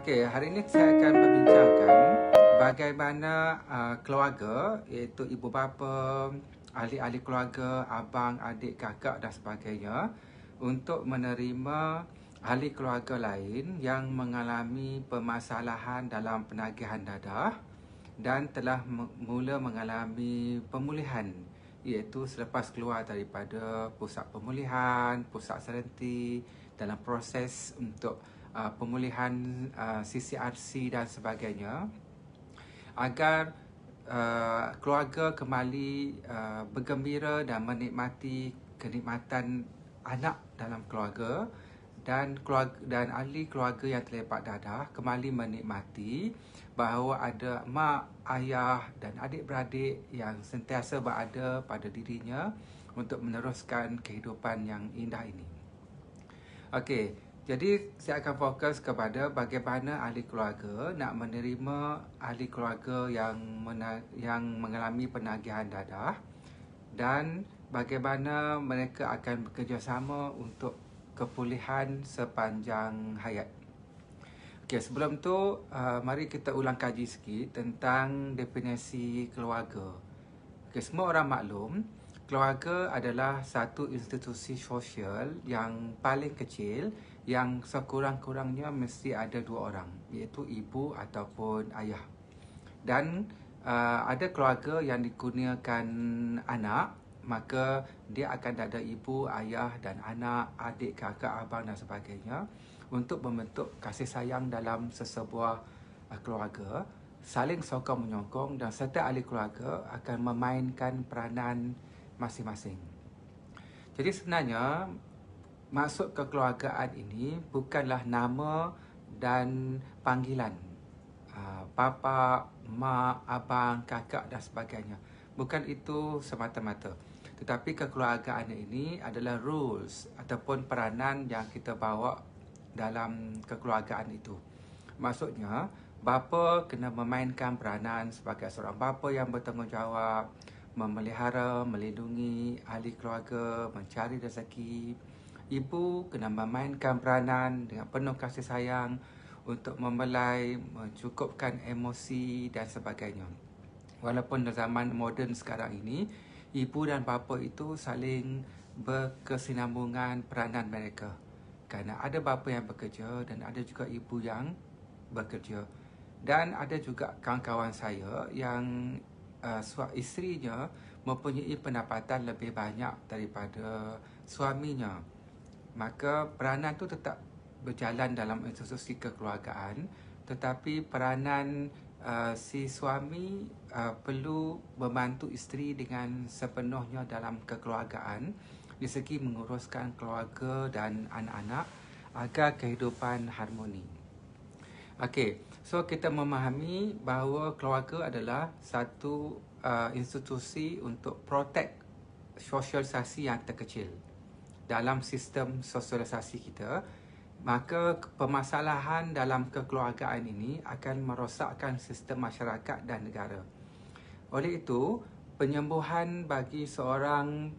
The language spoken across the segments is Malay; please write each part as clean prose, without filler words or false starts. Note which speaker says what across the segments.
Speaker 1: Okey, hari ini saya akan membincangkan bagaimana keluarga, iaitu ibu bapa, ahli-ahli keluarga, abang, adik, kakak dan sebagainya untuk menerima ahli keluarga lain yang mengalami permasalahan dalam penagihan dadah dan telah mula mengalami pemulihan, iaitu selepas keluar daripada pusat pemulihan, pusat sereniti dalam proses untuk pemulihan CCRC dan sebagainya, agar keluarga kembali bergembira dan menikmati kenikmatan anak dalam keluarga dan ahli keluarga yang terlibat dadah kembali menikmati bahawa ada mak, ayah dan adik-beradik yang sentiasa berada pada dirinya untuk meneruskan kehidupan yang indah ini. Okey, jadi saya akan fokus kepada bagaimana ahli keluarga nak menerima ahli keluarga yang mengalami penagihan dadah dan bagaimana mereka akan bekerjasama untuk kepulihan sepanjang hayat. Okey, sebelum tu mari kita ulang kaji sikit tentang definisi keluarga. Okey, semua orang maklum keluarga adalah satu institusi sosial yang paling kecil yang sekurang-kurangnya mesti ada dua orang, iaitu ibu ataupun ayah. Dan ada keluarga yang dikurniakan anak, maka dia akan ada ibu, ayah dan anak, adik, kakak, abang dan sebagainya untuk membentuk kasih sayang dalam sesebuah keluarga, saling sokong menyokong, dan setiap ahli keluarga akan memainkan peranan masing-masing. Jadi sebenarnya maksud kekeluargaan ini bukanlah nama dan panggilan bapa, mak, abang, kakak dan sebagainya. Bukan itu semata-mata. Tetapi kekeluargaan ini adalah rules ataupun peranan yang kita bawa dalam kekeluargaan itu. Maksudnya, bapa kena memainkan peranan sebagai seorang bapa yang bertanggungjawab, memelihara, melindungi ahli keluarga, mencari rezeki. Ibu kena memainkan peranan dengan penuh kasih sayang untuk membelai, mencukupkan emosi dan sebagainya. Walaupun dalam zaman moden sekarang ini, ibu dan bapa itu saling berkesinambungan peranan mereka. Kerana ada bapa yang bekerja dan ada juga ibu yang bekerja. Dan ada juga kawan-kawan saya yang isterinya mempunyai pendapatan lebih banyak daripada suaminya. Maka peranan tu tetap berjalan dalam institusi kekeluargaan, tetapi peranan si suami perlu membantu isteri dengan sepenuhnya dalam kekeluargaan di segi menguruskan keluarga dan anak-anak agar kehidupan harmoni. Okey, so kita memahami bahawa keluarga adalah satu institusi untuk protect sosialisasi yang terkecil dalam sistem sosialisasi kita. Maka permasalahan dalam kekeluargaan ini akan merosakkan sistem masyarakat dan negara. Oleh itu, penyembuhan bagi seorang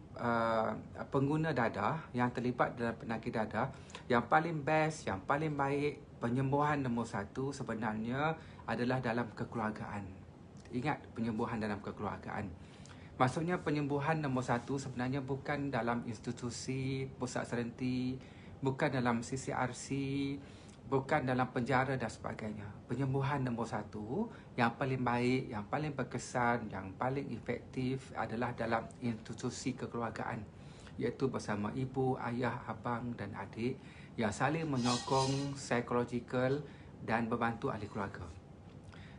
Speaker 1: pengguna dadah yang terlibat dalam penagih dadah, yang paling best, yang paling baik, penyembuhan nombor satu sebenarnya adalah dalam kekeluargaan. Ingat, penyembuhan dalam kekeluargaan. Maksudnya penyembuhan nombor satu sebenarnya bukan dalam institusi pusat sereniti, bukan dalam CCRC, bukan dalam penjara dan sebagainya. Penyembuhan nombor satu yang paling baik, yang paling berkesan, yang paling efektif adalah dalam institusi kekeluargaan, iaitu bersama ibu, ayah, abang dan adik yang saling menyokong psikologikal dan membantu ahli keluarga.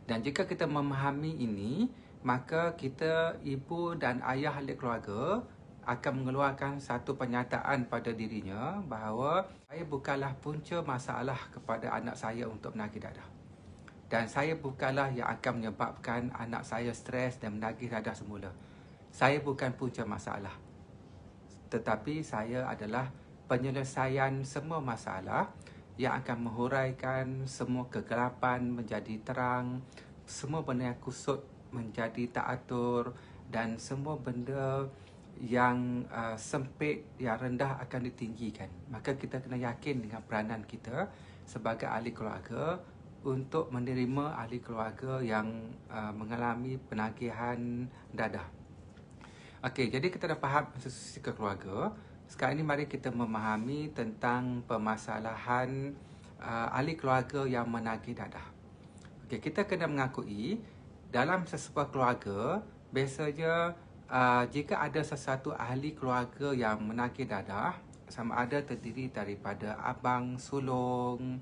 Speaker 1: Dan jika kita memahami ini, maka kita, ibu dan ayah ahli keluarga akan mengeluarkan satu pernyataan pada dirinya bahawa saya bukanlah punca masalah kepada anak saya untuk menagih dadah. Dan saya bukanlah yang akan menyebabkan anak saya stres dan menagih dadah semula. Saya bukan punca masalah. Tetapi saya adalah penyelesaian semua masalah yang akan menghuraikan semua kegelapan menjadi terang, semua benda yang kusut menjadi tak atur, dan semua benda yang sempit, yang rendah akan ditinggikan. Maka kita kena yakin dengan peranan kita sebagai ahli keluarga untuk menerima ahli keluarga yang mengalami penagihan dadah. Okey, jadi kita dah faham sisi keluarga. Sekarang ini mari kita memahami tentang permasalahan ahli keluarga yang menagih dadah. Okey, kita kena mengakui dalam sesebuah keluarga, biasanya jika ada sesuatu ahli keluarga yang menagih dadah, sama ada terdiri daripada abang sulung,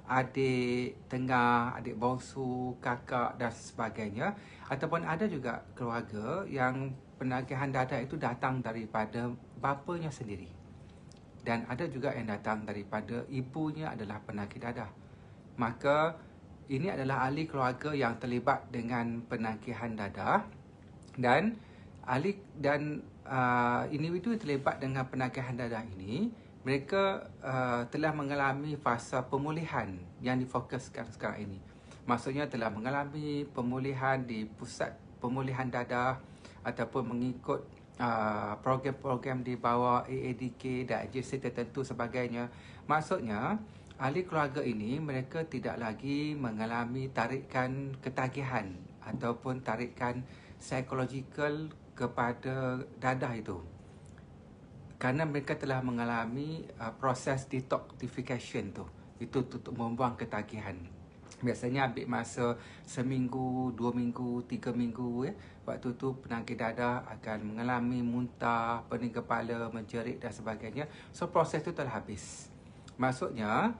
Speaker 1: adik tengah, adik bongsu, kakak dan sebagainya, ataupun ada juga keluarga yang penagihan dadah itu datang daripada bapanya sendiri, dan ada juga yang datang daripada ibunya adalah penagih dadah. Maka ini adalah ahli keluarga yang terlibat dengan penagihan dadah, dan individu yang terlibat dengan penagihan dadah ini, mereka telah mengalami fasa pemulihan yang difokuskan sekarang ini. Maksudnya telah mengalami pemulihan di pusat pemulihan dadah ataupun mengikut program-program di bawah AADK dan agensi tertentu sebagainya. Maksudnya ahli keluarga ini mereka tidak lagi mengalami tarikan ketagihan ataupun tarikan psikologikal kepada dadah itu, kerana mereka telah mengalami proses detoxification tu. Itu untuk membuang ketagihan. Biasanya ambil masa seminggu, 2 minggu, 3 minggu. Waktu tu penagih dadah akan mengalami muntah, pening kepala, menjerit dan sebagainya. So proses tu telah habis. Maksudnya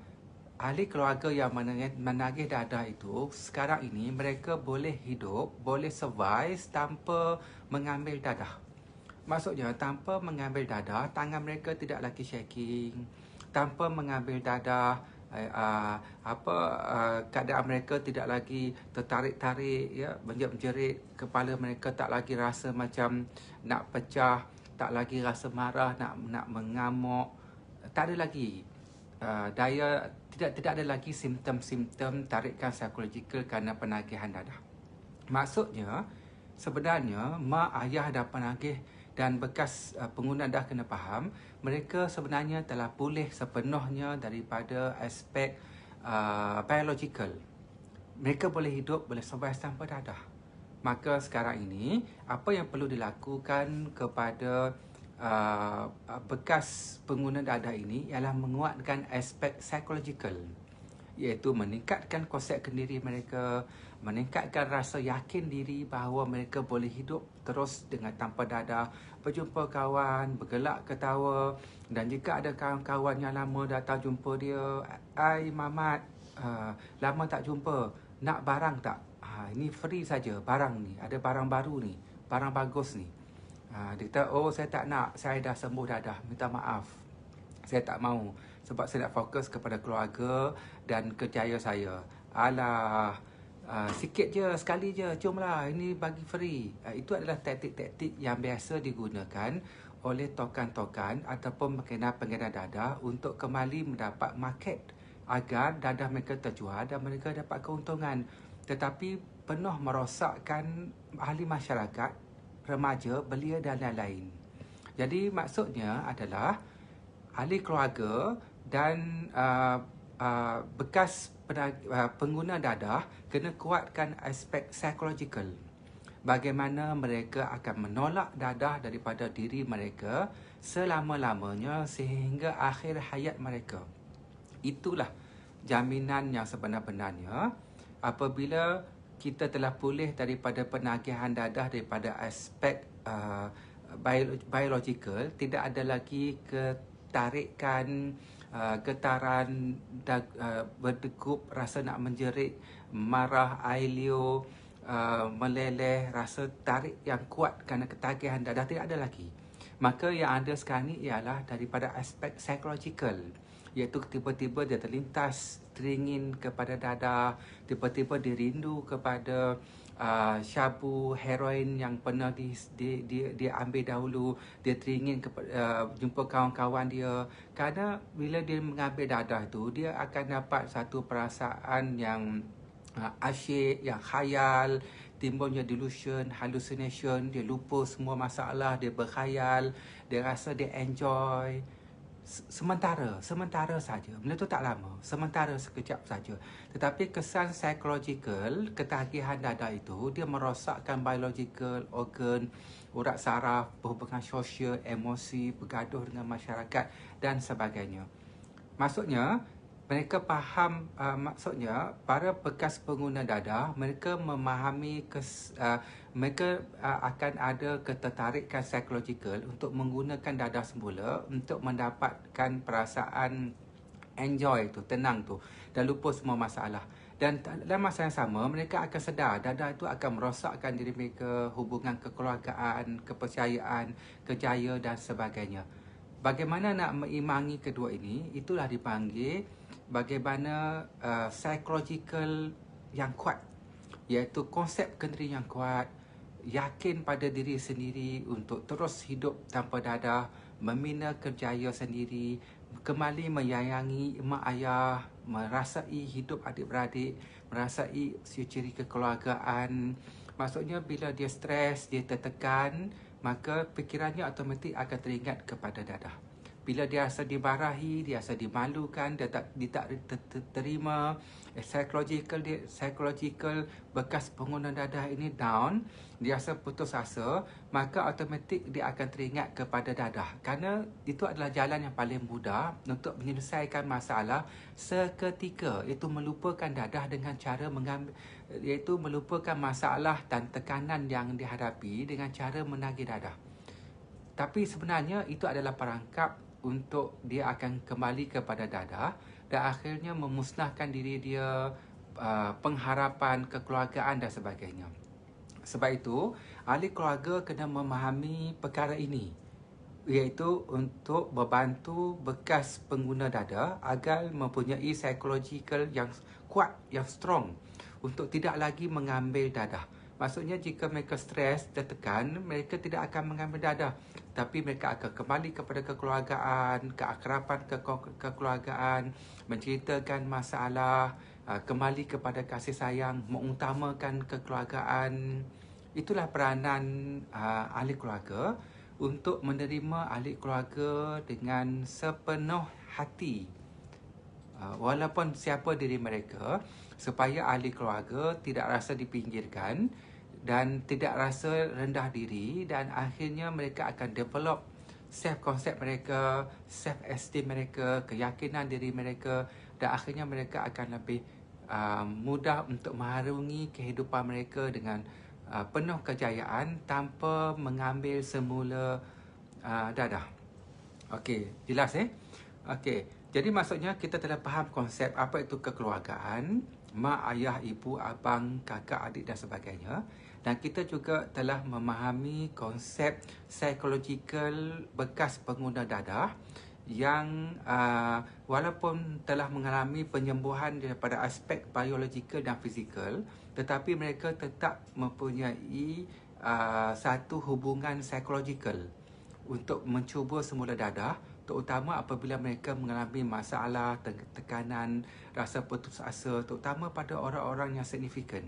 Speaker 1: ahli keluarga yang menagih dadah itu sekarang ini mereka boleh hidup, boleh survive tanpa mengambil dadah. Maksudnya tanpa mengambil dadah, tangan mereka tidak lagi shaking. Tanpa mengambil dadah, keadaan mereka tidak lagi tertarik-tarik, ya, menjerit, kepala mereka tak lagi rasa macam nak pecah, tak lagi rasa marah, nak mengamuk. Tak ada lagi tidak ada lagi simptom-simptom tarikan psikologikal kerana penagihan dadah. Maksudnya sebenarnya mak, ayah dan penagih dan bekas pengguna dah kena faham, mereka sebenarnya telah pulih sepenuhnya daripada aspek biological. Mereka boleh hidup, boleh survive tanpa dadah. Maka sekarang ini, apa yang perlu dilakukan kepada bekas pengguna dadah ini ialah menguatkan aspek psychological, iaitu meningkatkan konsep diri mereka, meningkatkan rasa yakin diri bahawa mereka boleh hidup terus dengan tanpa dadah, berjumpa kawan, bergelak ketawa, dan jika ada kawan-kawan yang lama datang jumpa dia, "Ai Mamat, lama tak jumpa, nak barang tak? Ini free saja barang ni, ada barang baru ni, barang bagus ni." Dia kata, "Oh, saya tak nak, saya dah sembuh dadah, minta maaf. Saya tak mahu sebab saya nak fokus kepada keluarga dan kerjaya saya." Alah, sikit je, sekali je, jomlah, ini bagi free. Itu adalah taktik-taktik yang biasa digunakan oleh tokan-tokan ataupun pengedar dadah untuk kembali mendapat market agar dadah mereka terjual dan mereka dapat keuntungan. Tetapi penuh merosakkan ahli masyarakat, remaja, belia dan lain-lain. Jadi maksudnya adalah ahli keluarga dan bekas pengguna dadah kena kuatkan aspek psikologikal. Bagaimana mereka akan menolak dadah daripada diri mereka selama-lamanya sehingga akhir hayat mereka. Itulah jaminan yang sebenar-benarnya apabila kita telah pulih daripada penagihan dadah daripada aspek biological, tidak ada lagi ketarikan, getaran, berdegup, rasa nak menjerit, marah, air liur, meleleh, rasa tarik yang kuat kerana ketagihan dadah tidak ada lagi. Maka yang ada sekarang ni ialah daripada aspek psikologikal, iaitu tiba-tiba dia terlintas teringin kepada dadah, tiba-tiba dia rindu kepada syabu, heroin yang pernah dia ambil dahulu, dia teringin jumpa kawan-kawan dia. Kerana bila dia mengambil dadah tu, dia akan dapat satu perasaan yang asyik, yang khayal, timbulnya delusion, hallucination, dia lupa semua masalah, dia berkhayal, dia rasa dia enjoy. sementara saja. Benda tu tak lama, sementara sekejap saja. Tetapi kesan psikologikal, ketagihan dada itu, dia merosakkan biological, organ, urat saraf, hubungan sosial, emosi, bergaduh dengan masyarakat dan sebagainya. Maksudnya, mereka faham, maksudnya para bekas pengguna dadah, mereka memahami mereka akan ada ketertarikan psikologikal untuk menggunakan dadah semula untuk mendapatkan perasaan enjoy tu, tenang tu dan lupa semua masalah. Dan dalam masa yang sama, mereka akan sedar dadah itu akan merosakkan diri mereka, hubungan kekeluargaan, kepercayaan, kejayaan dan sebagainya. Bagaimana nak mengimbangi kedua ini, itulah dipanggil bagaimana psychological yang kuat, iaitu konsep kendiri yang kuat, yakin pada diri sendiri untuk terus hidup tanpa dadah, membina kerjaya sendiri, kembali menyayangi mak ayah, merasai hidup adik-beradik, merasai ciri kekeluargaan. Maksudnya bila dia stres, dia tertekan, maka fikirannya automatik akan teringat kepada dadah. Bila dia rasa dimarahi, dia rasa dimalukan, dia tak terima, psychological bekas pengguna dadah ini down, dia rasa putus asa, maka automatik dia akan teringat kepada dadah. Kerana itu adalah jalan yang paling mudah untuk menyelesaikan masalah seketika, iaitu melupakan dadah dengan cara iaitu melupakan masalah dan tekanan yang dihadapi dengan cara menagih dadah. Tapi sebenarnya itu adalah perangkap untuk dia akan kembali kepada dadah dan akhirnya memusnahkan diri dia, pengharapan, kekeluargaan dan sebagainya. Sebab itu, ahli keluarga kena memahami perkara ini, iaitu untuk membantu bekas pengguna dadah agar mempunyai psikologikal yang kuat, yang strong untuk tidak lagi mengambil dadah. Maksudnya jika mereka stres, tertekan, mereka tidak akan mengambil dadah. Tapi mereka akan kembali kepada kekeluargaan, keakraban kekeluargaan, menceritakan masalah, kembali kepada kasih sayang, mengutamakan kekeluargaan. Itulah peranan ahli keluarga untuk menerima ahli keluarga dengan sepenuh hati. Walaupun siapa diri mereka, supaya ahli keluarga tidak rasa dipinggirkan dan tidak rasa rendah diri, dan akhirnya mereka akan develop self-concept mereka, self-esteem mereka, keyakinan diri mereka, dan akhirnya mereka akan lebih mudah untuk mengharungi kehidupan mereka dengan penuh kejayaan tanpa mengambil semula dadah. Okey, jelas Okey, jadi maksudnya kita telah faham konsep apa itu kekeluargaan, mak, ayah, ibu, abang, kakak, adik dan sebagainya. Dan kita juga telah memahami konsep psychological bekas pengguna dadah yang walaupun telah mengalami penyembuhan daripada aspek biologikal dan fizikal, tetapi mereka tetap mempunyai satu hubungan psikologikal untuk mencuba semula dadah, terutama apabila mereka mengalami masalah, tekanan, rasa putus asa, terutama pada orang-orang yang signifikan.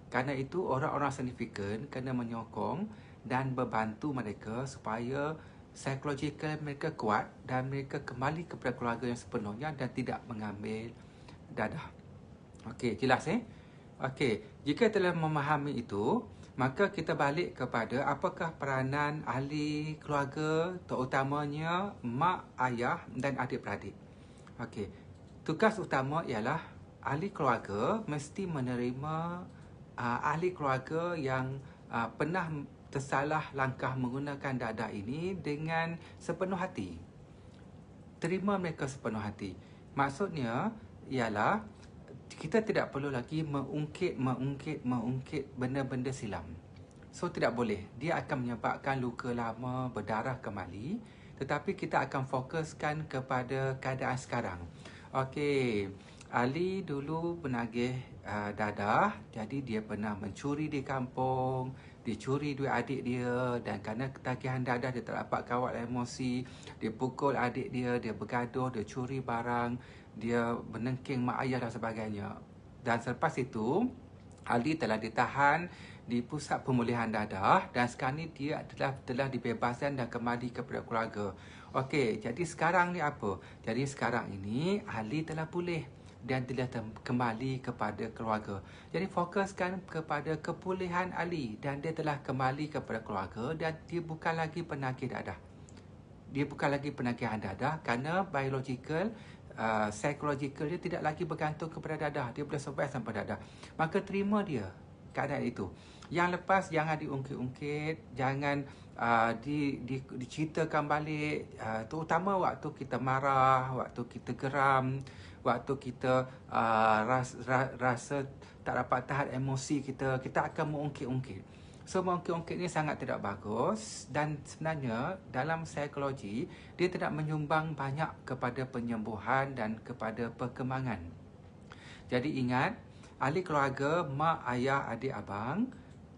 Speaker 1: Kerana itu, orang-orang signifikan kena menyokong dan membantu mereka supaya psikologikal mereka kuat dan mereka kembali kepada keluarga yang sepenuhnya dan tidak mengambil dadah. Okey, jelas Okey, jika telah memahami itu, maka kita balik kepada apakah peranan ahli keluarga, terutamanya mak, ayah dan adik-beradik. Okey, tugas utama ialah ahli keluarga mesti menerima ahli keluarga yang pernah tersalah langkah menggunakan dadah ini dengan sepenuh hati. Terima mereka sepenuh hati. Maksudnya ialah kita tidak perlu lagi mengungkit benda-benda silam. So tidak boleh. Dia akan menyebabkan luka lama berdarah kembali. Tetapi kita akan fokuskan kepada keadaan sekarang. Okey, Ali dulu menagih dadah. Jadi dia pernah mencuri di kampung. Dia curi duit adik dia. Dan kerana ketagihan dadah, dia tak dapat kawal emosi. Dia pukul adik dia. Dia bergaduh. Dia curi barang. Dia menengking mak ayah dan sebagainya. Dan selepas itu, Ali telah ditahan di pusat pemulihan dadah dan sekarang ni dia telah dibebaskan dan kembali kepada keluarga. Okey, jadi sekarang ni apa? Jadi sekarang ini Ali telah pulih dan telah kembali kepada keluarga. Jadi fokuskan kepada kepulihan Ali dan dia telah kembali kepada keluarga dan dia bukan lagi penagih dadah. Dia bukan lagi penagihan dadah kerana biological, psychological dia tidak lagi bergantung kepada dadah. Dia boleh survive tanpa dadah. Maka terima dia keadaan itu. Yang lepas jangan diungkit-ungkit, jangan diceritakan balik, terutama waktu kita marah, waktu kita geram, waktu kita rasa tak dapat tahan emosi kita akan mengungkit-ungkit. So, mengungkit-ungkit ni sangat tidak bagus dan sebenarnya dalam psikologi dia tidak menyumbang banyak kepada penyembuhan dan kepada perkembangan. Jadi ingat, ahli keluarga, mak, ayah, adik, abang,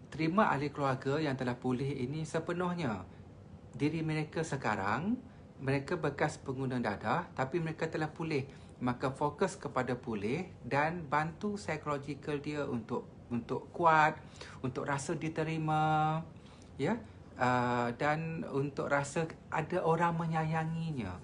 Speaker 1: terima ahli keluarga yang telah pulih ini sepenuhnya. Diri mereka sekarang, mereka bekas pengguna dadah tapi mereka telah pulih. Maka fokus kepada pulih dan bantu psikologikal dia untuk kuat, untuk rasa diterima, ya, dan untuk rasa ada orang menyayanginya,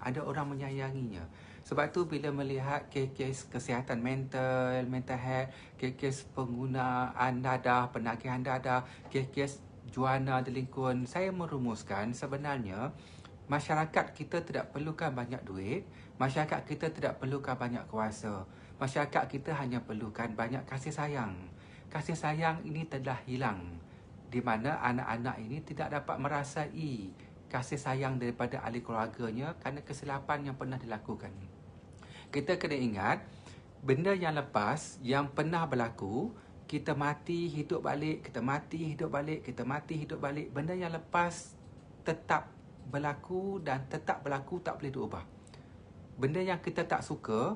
Speaker 1: Sebab tu bila melihat kes-kes kesihatan mental health, kes-kes penggunaan dadah, penagihan dadah, kes-kes juana delingkun, saya merumuskan sebenarnya masyarakat kita tidak perlukan banyak duit, masyarakat kita tidak perlukan banyak kuasa. Masyarakat kita hanya perlukan banyak kasih sayang. Kasih sayang ini telah hilang, di mana anak-anak ini tidak dapat merasai kasih sayang daripada ahli keluarganya kerana kesilapan yang pernah dilakukan. Kita kena ingat, benda yang lepas, yang pernah berlaku, kita mati, hidup balik, kita mati, hidup balik, kita mati, hidup balik. Benda yang lepas tetap berlaku dan tetap berlaku, tak boleh diubah. Benda yang kita tak suka,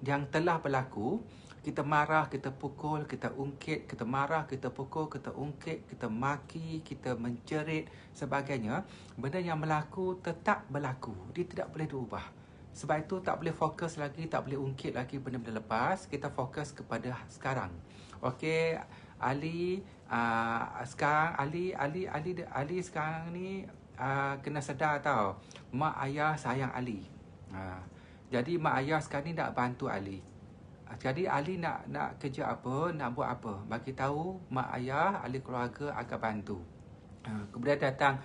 Speaker 1: yang telah berlaku, kita marah, kita pukul, kita ungkit, kita marah, kita pukul, kita ungkit, kita maki, kita menjerit, sebagainya. Benda yang berlaku tetap berlaku. Dia tidak boleh diubah. Sebab itu tak boleh fokus lagi, tak boleh ungkit lagi benda-benda lepas. Kita fokus kepada sekarang. Okey, Ali, sekarang Ali sekarang ni kena sedar tau. Mak ayah sayang Ali. Jadi mak ayah sekarang ni nak bantu Ali. Jadi Ali nak kerja apa, nak buat apa, bagi tahu mak ayah, ahli keluarga akan bantu. Kemudian datang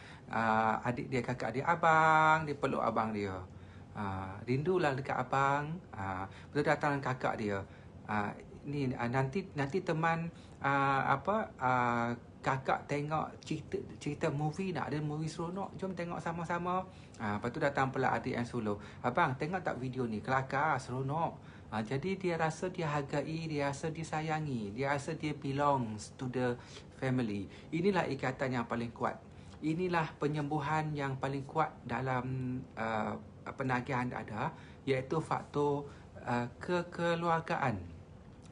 Speaker 1: adik dia, kakak dia, abang, dia peluk abang dia. Rindulah dekat abang. Betul datang kakak dia. Nanti teman kakak tengok cerita movie, nak ada movie seronok, jom tengok sama-sama. Lepas tu datang pula adik yang sulung. Abang, tengok tak video ni? Kelakar, seronok. Jadi dia rasa dia hargai, dia rasa disayangi, dia rasa dia belongs to the family. Inilah ikatan yang paling kuat. Inilah penyembuhan yang paling kuat dalam penagihan dadah, iaitu faktor kekeluargaan.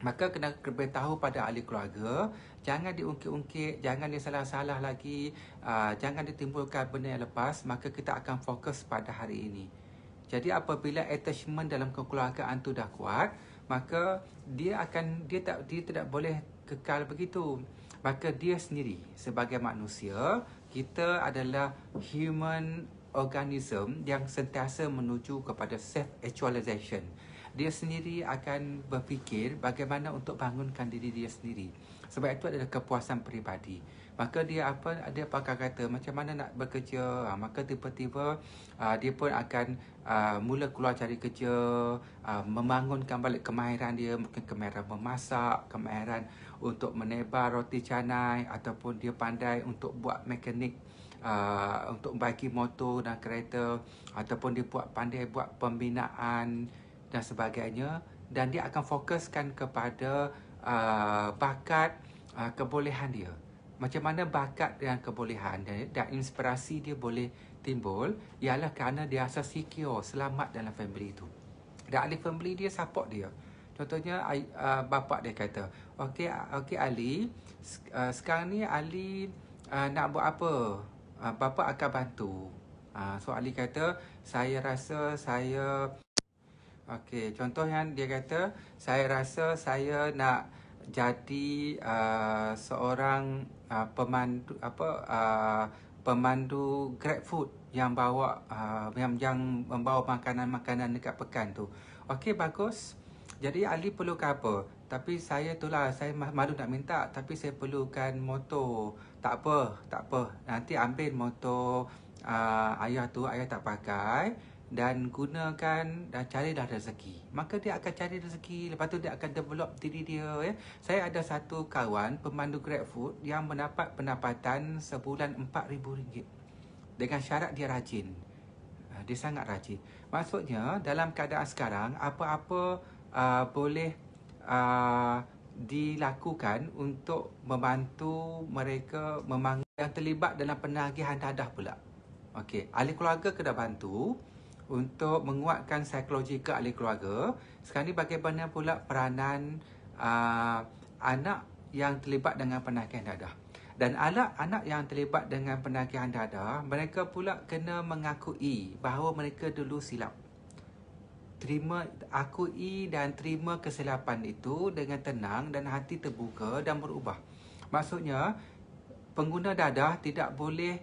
Speaker 1: Maka kena beritahu pada ahli keluarga, jangan diungkit-ungkit, jangan disalah-salah lagi, jangan ditimbulkan benda yang lepas, maka kita akan fokus pada hari ini. Jadi apabila attachment dalam kekeluargaan tu dah kuat, maka dia tidak boleh kekal begitu. Maka dia sendiri sebagai manusia, kita adalah human organism yang sentiasa menuju kepada self-actualization. Dia sendiri akan berfikir bagaimana untuk bangunkan diri dia sendiri. Sebab itu adalah kepuasan peribadi. Maka dia pakai kata macam mana nak bekerja, maka tiba-tiba dia pun akan mula keluar cari kerja, membangunkan balik kemahiran dia, mungkin kemahiran memasak, kemahiran untuk menebar roti canai, ataupun dia pandai untuk buat mekanik, untuk bagi motor dan kereta, ataupun dia pandai buat pembinaan dan sebagainya. Dan dia akan fokuskan kepada bakat, kebolehan dia. Macam mana bakat dan kebolehan dan inspirasi dia boleh timbul, ialah kerana dia rasa secure, selamat dalam family itu. Dan ahli family dia support dia. Contohnya bapa dia kata, Okey Ali, sekarang ni Ali nak buat apa? Bapa akan bantu. So Ali kata, saya rasa saya... Okey, contoh yang dia kata, saya rasa saya nak jadi seorang pemandu, pemandu GrabFood yang bawa yang membawa makanan-makanan dekat pekan tu. Okey, bagus. Jadi Ali perlu apa? Tapi saya saya malu nak minta, tapi saya perlukan motor. Tak apa, tak apa. Nanti ambil motor ayah tu, ayah tak pakai, dan gunakan dan carilah rezeki. Maka dia akan cari rezeki, lepas tu dia akan develop diri dia, ya. Saya ada satu kawan pemandu GrabFood yang mendapat pendapatan sebulan RM4,000 dengan syarat dia rajin. Dia sangat rajin. Maksudnya dalam keadaan sekarang, apa-apa boleh dilakukan untuk membantu mereka yang terlibat dalam penagihan dadah pula. Okey, ahli keluarga kena bantu untuk menguatkan psikologi ke ahli keluarga. Sekarang ni bagaimana pula peranan anak yang terlibat dengan penagihan dadah. Dan anak yang terlibat dengan penagihan dadah, mereka pula kena mengakui bahawa mereka dulu silap. Akui dan terima kesilapan itu dengan tenang dan hati terbuka dan berubah. Maksudnya, pengguna dadah tidak boleh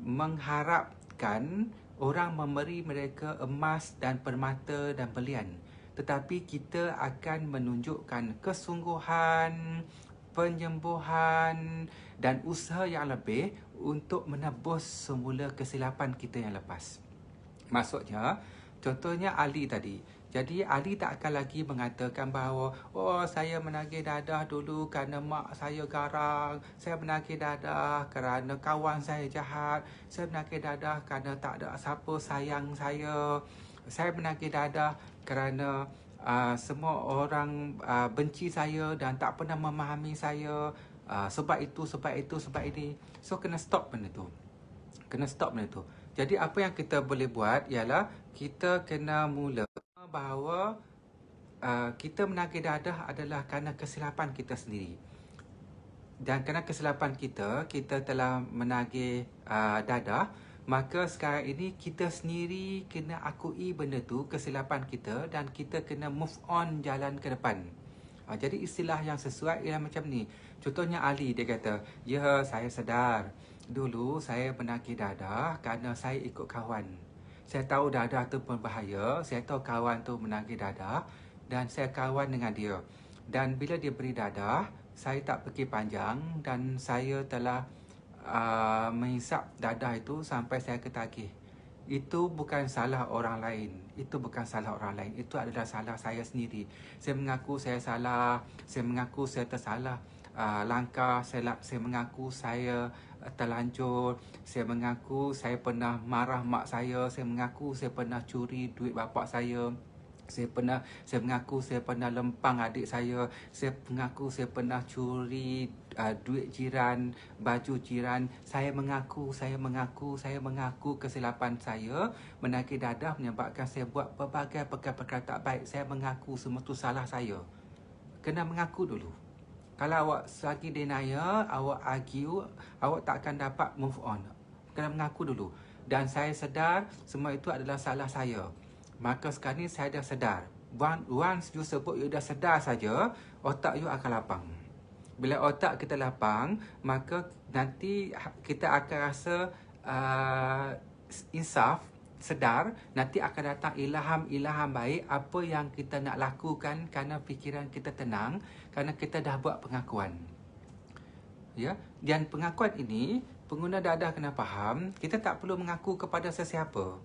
Speaker 1: mengharapkan orang memberi mereka emas dan permata dan belian. Tetapi kita akan menunjukkan kesungguhan, penyembuhan dan usaha yang lebih untuk menebus semula kesilapan kita yang lepas. Maksudnya, contohnya Ali tadi. Jadi Ali tak akan lagi mengatakan bahawa saya menagih dadah dulu kerana mak saya garang, saya menagih dadah kerana kawan saya jahat, saya menagih dadah kerana tak ada siapa sayang saya menagih dadah kerana semua orang benci saya dan tak pernah memahami saya, sebab itu, sebab ini. So kena stop benda tu. Jadi apa yang kita boleh buat ialah kita kena mula bahawa kita menagih dadah adalah kerana kesilapan kita sendiri. Dan kerana kesilapan kita telah menagih dadah, maka sekarang ini kita sendiri kena akui benda tu, kesilapan kita, dan kita kena move on jalan ke depan. Jadi istilah yang sesuai ialah macam ni. Contohnya Ali, dia kata, ya saya sedar dulu saya menagih dadah kerana saya ikut kawan. Saya tahu dadah tu berbahaya, saya tahu kawan tu menagih dadah dan saya kawan dengan dia. Dan bila dia beri dadah, saya tak fikir panjang dan saya telah menghisap dadah itu sampai saya ketagih. Itu bukan salah orang lain. Itu adalah salah saya sendiri. Saya mengaku saya salah, saya mengaku saya tersalah langkah, saya mengaku saya terlanjur, saya mengaku saya pernah marah mak saya mengaku saya pernah curi duit bapa saya mengaku saya pernah lempang adik saya mengaku saya pernah curi duit jiran, baju jiran. Saya mengaku kesilapan saya menagih dadah menyebabkan saya buat pelbagai perkara-perkara tak baik. Saya mengaku semua tu salah saya. Kena mengaku dulu. Kalau awak lagi denial, awak argue, awak tak akan dapat move on. Kena mengaku dulu. Dan saya sedar semua itu adalah salah saya. Maka sekarang ni saya dah sedar. Once you sebut you dah sedar saja, otak you akan lapang. Bila otak kita lapang, maka nanti kita akan rasa insaf, sedar, nanti akan datang ilham baik apa yang kita nak lakukan kerana fikiran kita tenang, kerana kita dah buat pengakuan. Ya, dan pengakuan ini pengguna dadah kena faham, kita tak perlu mengaku kepada sesiapa.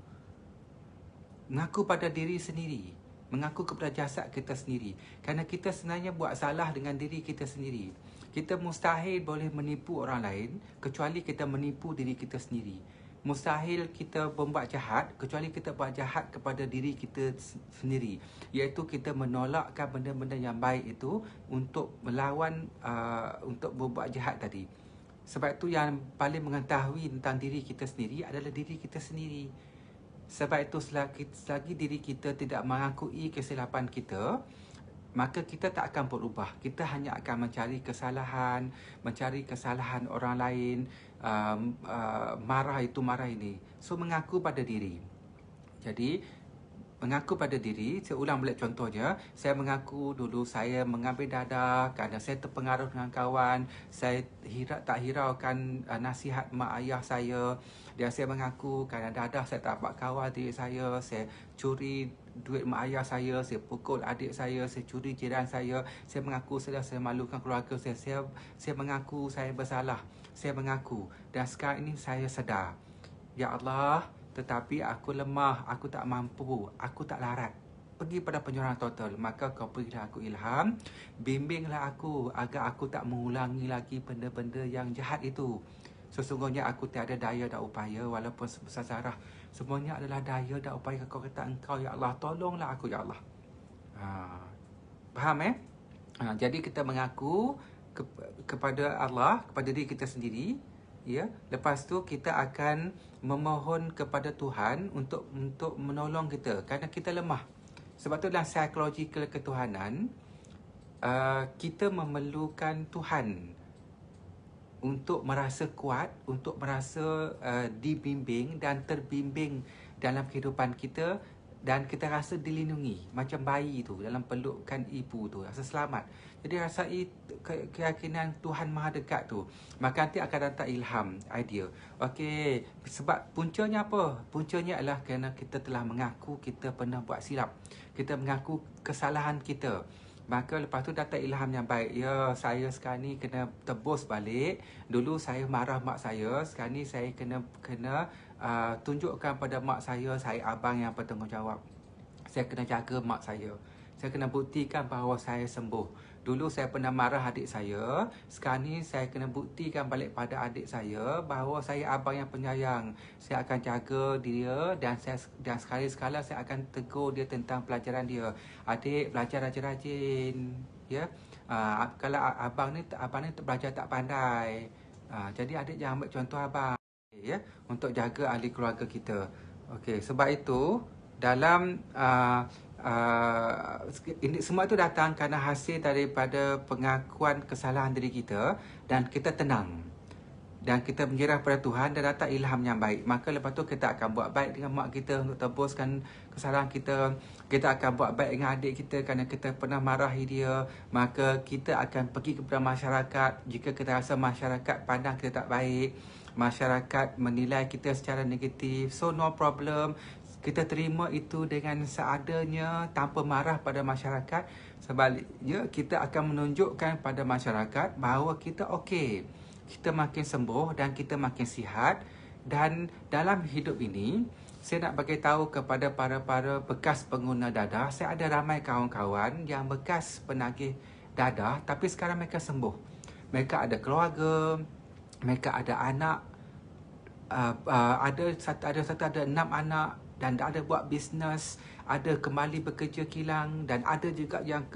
Speaker 1: Mengaku pada diri sendiri, mengaku kepada jasad kita sendiri. Kerana kita sebenarnya buat salah dengan diri kita sendiri. Kita mustahil boleh menipu orang lain kecuali kita menipu diri kita sendiri. Mustahil kita membuat jahat kecuali kita buat jahat kepada diri kita sendiri, iaitu kita menolakkan benda-benda yang baik itu untuk melawan untuk berbuat jahat tadi. Sebab itu yang paling mengetahui tentang diri kita sendiri adalah diri kita sendiri. Sebab itu selagi diri kita tidak mengakui kesilapan kita, maka kita tak akan berubah. Kita hanya akan mencari kesalahan orang lain, marah itu marah ini. So mengaku pada diri. Jadi Mengaku pada diri, saya ulang balik contohnya, saya mengaku dulu saya mengambil dadah kerana saya terpengaruh dengan kawan, saya tak hiraukan nasihat mak ayah saya, dan saya mengaku kerana dadah saya tak dapat kawal diri saya curi duit mak ayah saya pukul adik saya curi jiran saya mengaku saya malukan keluarga saya mengaku saya bersalah, saya mengaku, dan sekarang ini saya sedar, ya Allah, tetapi aku lemah, aku tak mampu, aku tak larat. Pergi pada penyerahan total. Maka kau berilah aku ilham, bimbinglah aku agar aku tak mengulangi lagi benda-benda yang jahat itu. Sesungguhnya aku tiada daya dan upaya walaupun sebesar zarah. Semuanya adalah daya dan upaya kau kata engkau, ya Allah. Tolonglah aku, ya Allah. Faham jadi kita mengaku kepada Allah, kepada diri kita sendiri, ya. Lepas tu kita akan memohon kepada Tuhan untuk menolong kita kerana kita lemah. Sebab tu dalam psychological ketuhanan, kita memerlukan Tuhan untuk merasa kuat, untuk merasa dibimbing dan terbimbing dalam kehidupan kita, dan kita rasa dilindungi macam bayi tu dalam pelukan ibu tu, rasa selamat. Jadi rasai keyakinan Tuhan Maha dekat tu, maka nanti akan datang ilham, idea. Okey, sebab puncanya apa? Puncanya adalah kerana kita telah mengaku kita pernah buat silap, kita mengaku kesalahan kita. Maka lepas tu datang ilham yang baik. Ya, saya sekarang ni kena tebus balik. Dulu saya marah mak saya, sekarang ni saya kena tunjukkan pada mak saya abang yang bertanggungjawab. Saya kena jaga mak saya. Saya kena buktikan bahawa saya sembuh. Dulu saya pernah marah adik saya, sekarang ni saya kena buktikan balik pada adik saya bahawa saya abang yang penyayang. Saya akan jaga dia, dan sekali-sekala saya akan tegur dia tentang pelajaran dia. Adik, belajar rajin-rajin, ya. Kalau abang ni belajar tak pandai, jadi adik jangan ambil contoh abang, ya, untuk jaga ahli keluarga kita. Okey, sebab itu dalam ini semua itu datang kerana hasil daripada pengakuan kesalahan diri kita, dan kita tenang dan kita menyerah pada Tuhan, dan datang ilham yang baik. Maka lepas tu kita akan buat baik dengan mak kita untuk tebuskan kesalahan kita. Kita akan buat baik dengan adik kita kerana kita pernah marahi dia. Maka kita akan pergi kepada masyarakat jika kita rasa masyarakat pandang kita tak baik, masyarakat menilai kita secara negatif. So no problem, kita terima itu dengan seadanya tanpa marah pada masyarakat. Sebaliknya, kita akan menunjukkan pada masyarakat bahawa kita okey, kita makin sembuh dan kita makin sihat. Dan dalam hidup ini, saya nak bagi tahu kepada para bekas pengguna dadah, saya ada ramai kawan-kawan yang bekas penagih dadah tapi sekarang mereka sembuh. Mereka ada keluarga, mereka ada anak, ada 6 anak, dan ada buat bisnes, ada kembali bekerja kilang, dan ada juga yang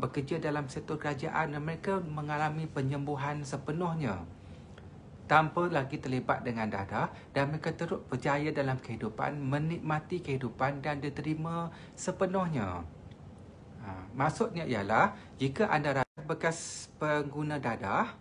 Speaker 1: bekerja dalam sektor kerajaan, dan mereka mengalami penyembuhan sepenuhnya tanpa lagi terlibat dengan dadah, dan mereka terus berjaya dalam kehidupan, menikmati kehidupan dan diterima sepenuhnya. Maksudnya ialah jika anda bekas pengguna dadah,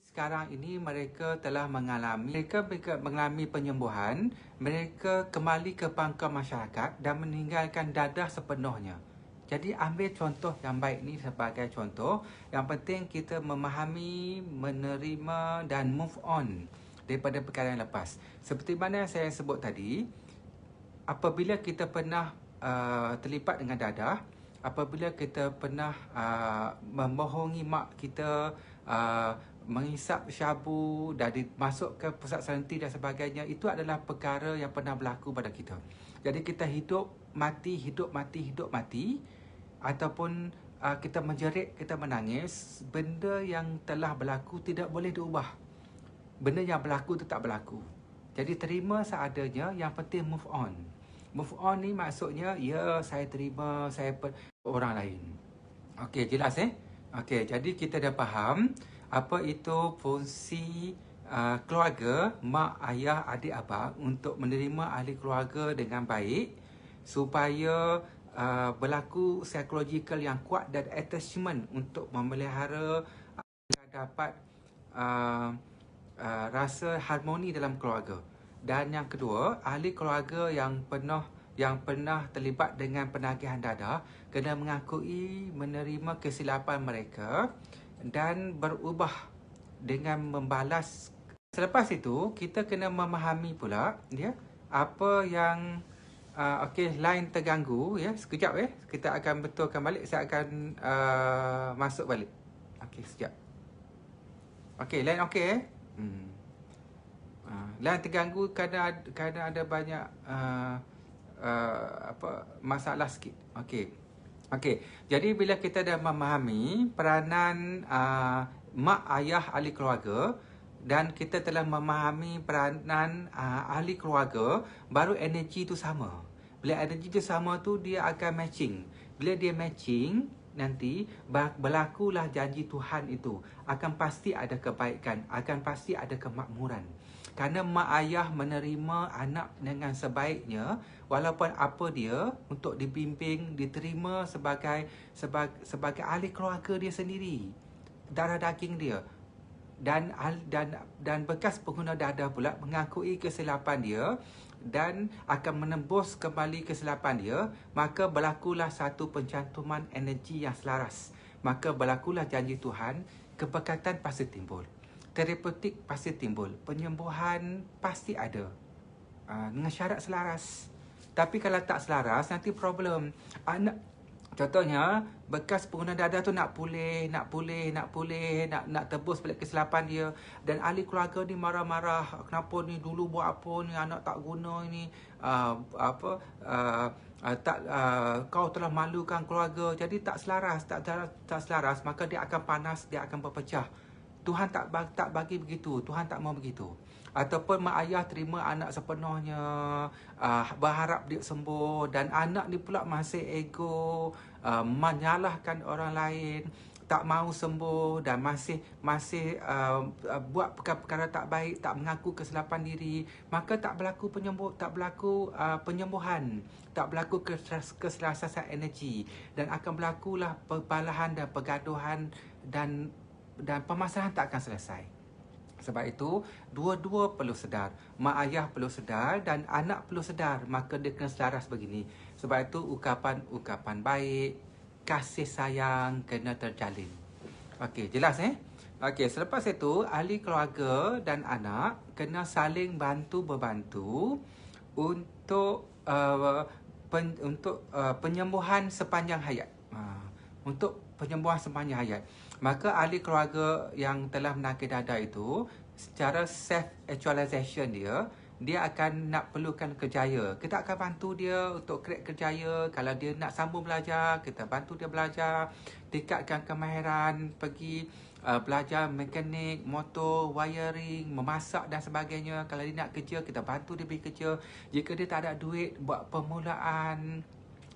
Speaker 1: sekarang ini mereka telah mengalami penyembuhan, mereka kembali ke pangkal masyarakat dan meninggalkan dadah sepenuhnya. Jadi ambil contoh yang baik ni sebagai contoh. Yang penting kita memahami, menerima dan move on daripada perkara yang lepas. Seperti mana saya sebut tadi, apabila kita pernah terlibat dengan dadah, apabila kita pernah membohongi mak kita, menghisap syabu dan masuk ke pusat santi dan sebagainya, itu adalah perkara yang pernah berlaku pada kita. Jadi kita hidup mati, ataupun kita menjerit, kita menangis, benda yang telah berlaku tidak boleh diubah. Benda yang berlaku itu tak berlaku. Jadi terima seadanya, yang penting move on. Move on ni maksudnya, ya saya terima, orang lain. Okey, jelas Okey, jadi kita dah faham apa itu fungsi keluarga, mak, ayah, adik, abang untuk menerima ahli keluarga dengan baik supaya berlaku psychological yang kuat dan attachment untuk memelihara dapat rasa harmoni dalam keluarga. Dan yang kedua, ahli keluarga yang penuh yang pernah terlibat dengan penagihan dadah kena mengakui menerima kesilapan mereka dan berubah dengan membalas. Selepas itu, kita kena memahami pula apa yang okey, line terganggu sekejap kita akan betulkan balik. Saya akan masuk balik. Okey, sekejap. Okey, line okey line terganggu kerana ada banyak masalah sikit. Okey. Jadi bila kita dah memahami peranan mak ayah ahli keluarga dan kita telah memahami peranan ahli keluarga, baru energi tu sama. Bila energi tu sama tu, dia akan matching. Bila dia matching, nanti berlakulah janji Tuhan itu. Akan pasti ada kebaikan, akan pasti ada kemakmuran. Kerana mak ayah menerima anak dengan sebaiknya, walaupun apa dia, untuk dibimbing, diterima sebagai ahli keluarga dia sendiri, darah daging dia. Dan bekas pengguna dadah pula mengakui kesilapan dia dan akan menembus kembali kesilapan dia, maka berlakulah satu pencantuman energi yang selaras. Maka berlakulah janji Tuhan, keberkatan pasti timbul, terapeutik pasti timbul, penyembuhan pasti ada, dengan syarat selaras. Tapi kalau tak selaras, nanti problem. Contohnya, bekas pengguna dadah tu nak pulih, nak tebus balik kesilapan dia. Dan ahli keluarga ni marah-marah. Kenapa ni dulu buat apa ni, anak tak guna ni. Kau telah malukan keluarga. Jadi tak selaras, maka dia akan panas, dia akan berpecah. Tuhan tak bagi begitu, Tuhan tak mau begitu. Ataupun mak ayah terima anak sepenuhnya, berharap dia sembuh, dan anak ni pula masih ego, menyalahkan orang lain, tak mau sembuh dan masih buat perkara-perkara tak baik, tak mengaku kesilapan diri, maka tak berlaku penyembuhan, tak berlaku keselarasan energi, dan akan berlakulah perbalahan dan pergaduhan, dan permasalahan tak akan selesai. Sebab itu, dua-dua perlu sedar. Mak ayah perlu sedar dan anak perlu sedar. Maka dia kena selaras begini. Sebab itu, ucapan baik, kasih sayang kena terjalin. Okey, jelas Okey, selepas itu, ahli keluarga dan anak kena saling bantu-membantu untuk penyembuhan sepanjang hayat. Untuk penyembuhan sepanjang hayat. Maka ahli keluarga yang telah menakir dadah itu, secara self-actualization dia akan nak perlukan kerjaya. Kita akan bantu dia untuk create kerjaya. Kalau dia nak sambung belajar, kita bantu dia belajar. Tingkatkan kemahiran, pergi belajar mekanik, motor, wiring, memasak dan sebagainya. Kalau dia nak kerja, kita bantu dia pergi kerja. Jika dia tak ada duit buat permulaan,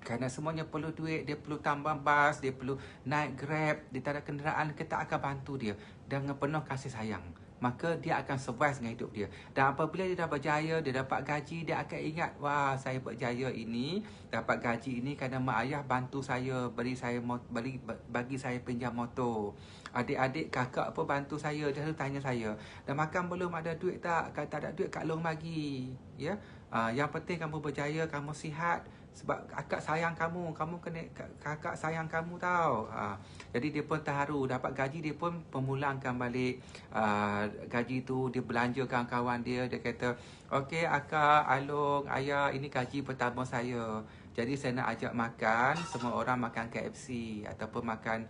Speaker 1: kerana semuanya perlu duit, dia perlu tambah bas, dia perlu naik Grab, dia tak ada kenderaan, kita akan bantu dia dengan penuh kasih sayang. Maka dia akan survive dengan hidup dia. Dan apabila dia dah berjaya, dia dapat gaji, dia akan ingat, wah, saya berjaya ini, dapat gaji ini kerana mak ayah bantu saya, bagi saya pinjam motor. Adik-adik, kakak apa bantu saya, dia selalu tanya saya, dah makan belum, ada duit tak? Kalau tak ada duit, Kak Long bagi. Yang penting kamu berjaya, kamu sihat. Sebab kakak sayang kamu kena kakak sayang kamu tau. Jadi dia pun terharu, dapat gaji, dia pun pemulangkan balik gaji tu, dia belanjakan kawan dia. Dia kata, okey akak, Along, ayah, ini gaji pertama saya. Jadi saya nak ajak makan, semua orang makan KFC ataupun makan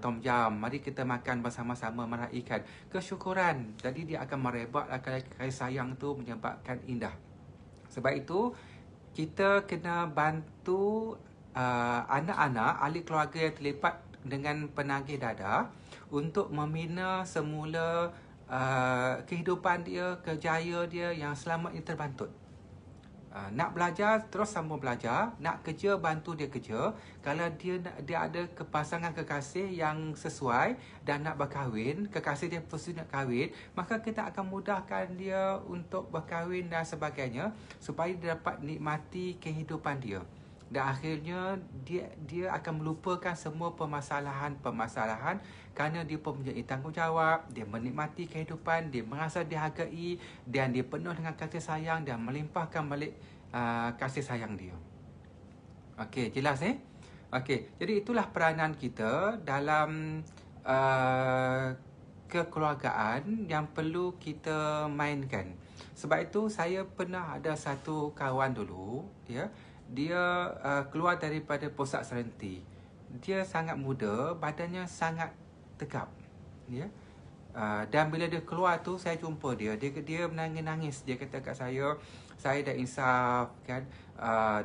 Speaker 1: Tom Yum. Mari kita makan bersama-sama, meraihkan kesyukuran. Jadi dia akan merebak kasih sayang tu, menyebabkan indah. Sebab itu kita kena bantu anak-anak, ahli keluarga yang terlibat dengan penagih dadah untuk membina semula kehidupan dia, kerjaya dia yang selama ini terbantut. Nak belajar, terus sambung belajar. Nak kerja, bantu dia kerja. Kalau dia ada pasangan kekasih yang sesuai dan nak berkahwin, kekasih dia pasti nak kahwin, maka kita akan mudahkan dia untuk berkahwin dan sebagainya, supaya dia dapat nikmati kehidupan dia. Dan akhirnya dia akan melupakan semua permasalahan kerana dia mempunyai tanggungjawab, dia menikmati kehidupan, dia merasa dihargai dan dia penuh dengan kasih sayang dan melimpahkan balik kasih sayang dia. Okey, jelas Okey, jadi itulah peranan kita dalam kekeluargaan yang perlu kita mainkan. Sebab itu saya pernah ada satu kawan dulu, ya. Dia keluar daripada pusat serenti. Dia sangat muda, badannya sangat tegap, ya. Dan bila dia keluar tu, saya jumpa dia menangis-nangis. Dia kata kat saya dah insaf kan.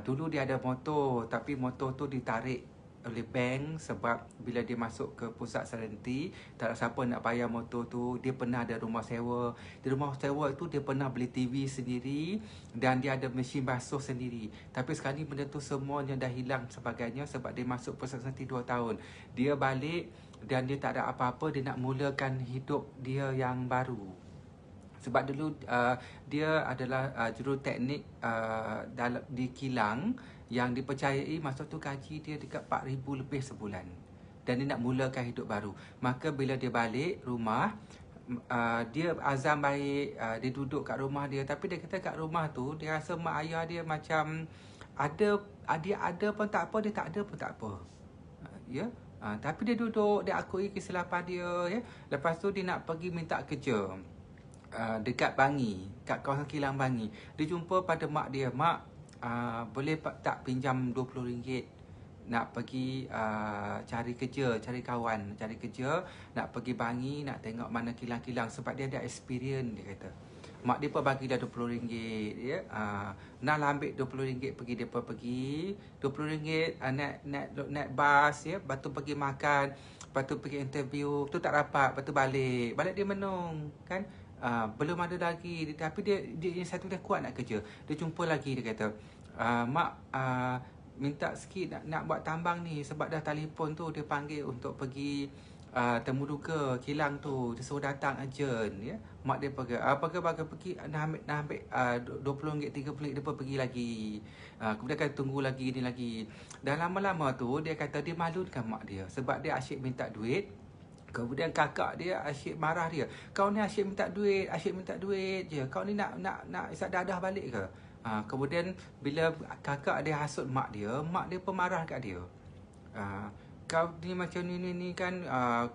Speaker 1: Dulu dia ada motor, tapi motor tu ditarik oleh bank sebab bila dia masuk ke pusat serenti, tak ada siapa nak bayar motor tu. Dia pernah ada rumah sewa. Di rumah sewa itu dia pernah beli TV sendiri dan dia ada mesin basuh sendiri. Tapi sekarang ni benda tu semuanya dah hilang sebagainya sebab dia masuk pusat serenti 2 tahun. Dia balik dan dia tak ada apa-apa, dia nak mulakan hidup dia yang baru. Sebab dulu dia adalah juruteknik di kilang yang dipercayai masa tu gaji dia dekat 4,000 lebih sebulan. Dan dia nak mulakan hidup baru. Maka bila dia balik rumah, dia azam baik, dia duduk kat rumah dia. Tapi dia kata kat rumah tu, dia rasa mak ayah dia macam dia ada pun tak apa, dia tak ada pun tak apa. Ya. Tapi dia duduk, dia akui kesilapan dia, ya. Lepas tu dia nak pergi minta kerja dekat Bangi, kat kawasan kilang Bangi. Dia jumpa pada mak dia, "Mak, boleh tak pinjam RM20 nak pergi cari kerja, cari kawan, cari kerja, nak pergi Bangi, nak tengok mana kilang-kilang." Sebab dia ada experience, dia kata. Mak dia pun bagi dah RM20, ya. Nak ambil RM20 pergi, dia pun pergi. RM20 naik bas, ya. Lepas tu pergi makan, lepas tu pergi interview, tu tak dapat, lepas tu balik dia menung, kan. Belum ada lagi, tapi dia satu dia kuat nak kerja. Dia jumpa lagi, dia kata, "Mak, minta sikit nak buat tambang ni sebab dah telefon tu dia panggil untuk pergi temuduga kilang tu, dia suruh datang urgent, ya." Mak dia pergi nak ambil RM20, RM30, dia pun pergi lagi. Kemudian kata tunggu lagi ni lagi. Dan lama-lama tu dia kata dia malu dengan mak dia sebab dia asyik minta duit. Kemudian kakak dia asyik marah dia. "Kau ni asyik minta duit je. Kau ni nak isap dadah balik ke?" Kemudian bila kakak dia hasut mak dia pun marah kat dia. "Kau ni macam ni kan,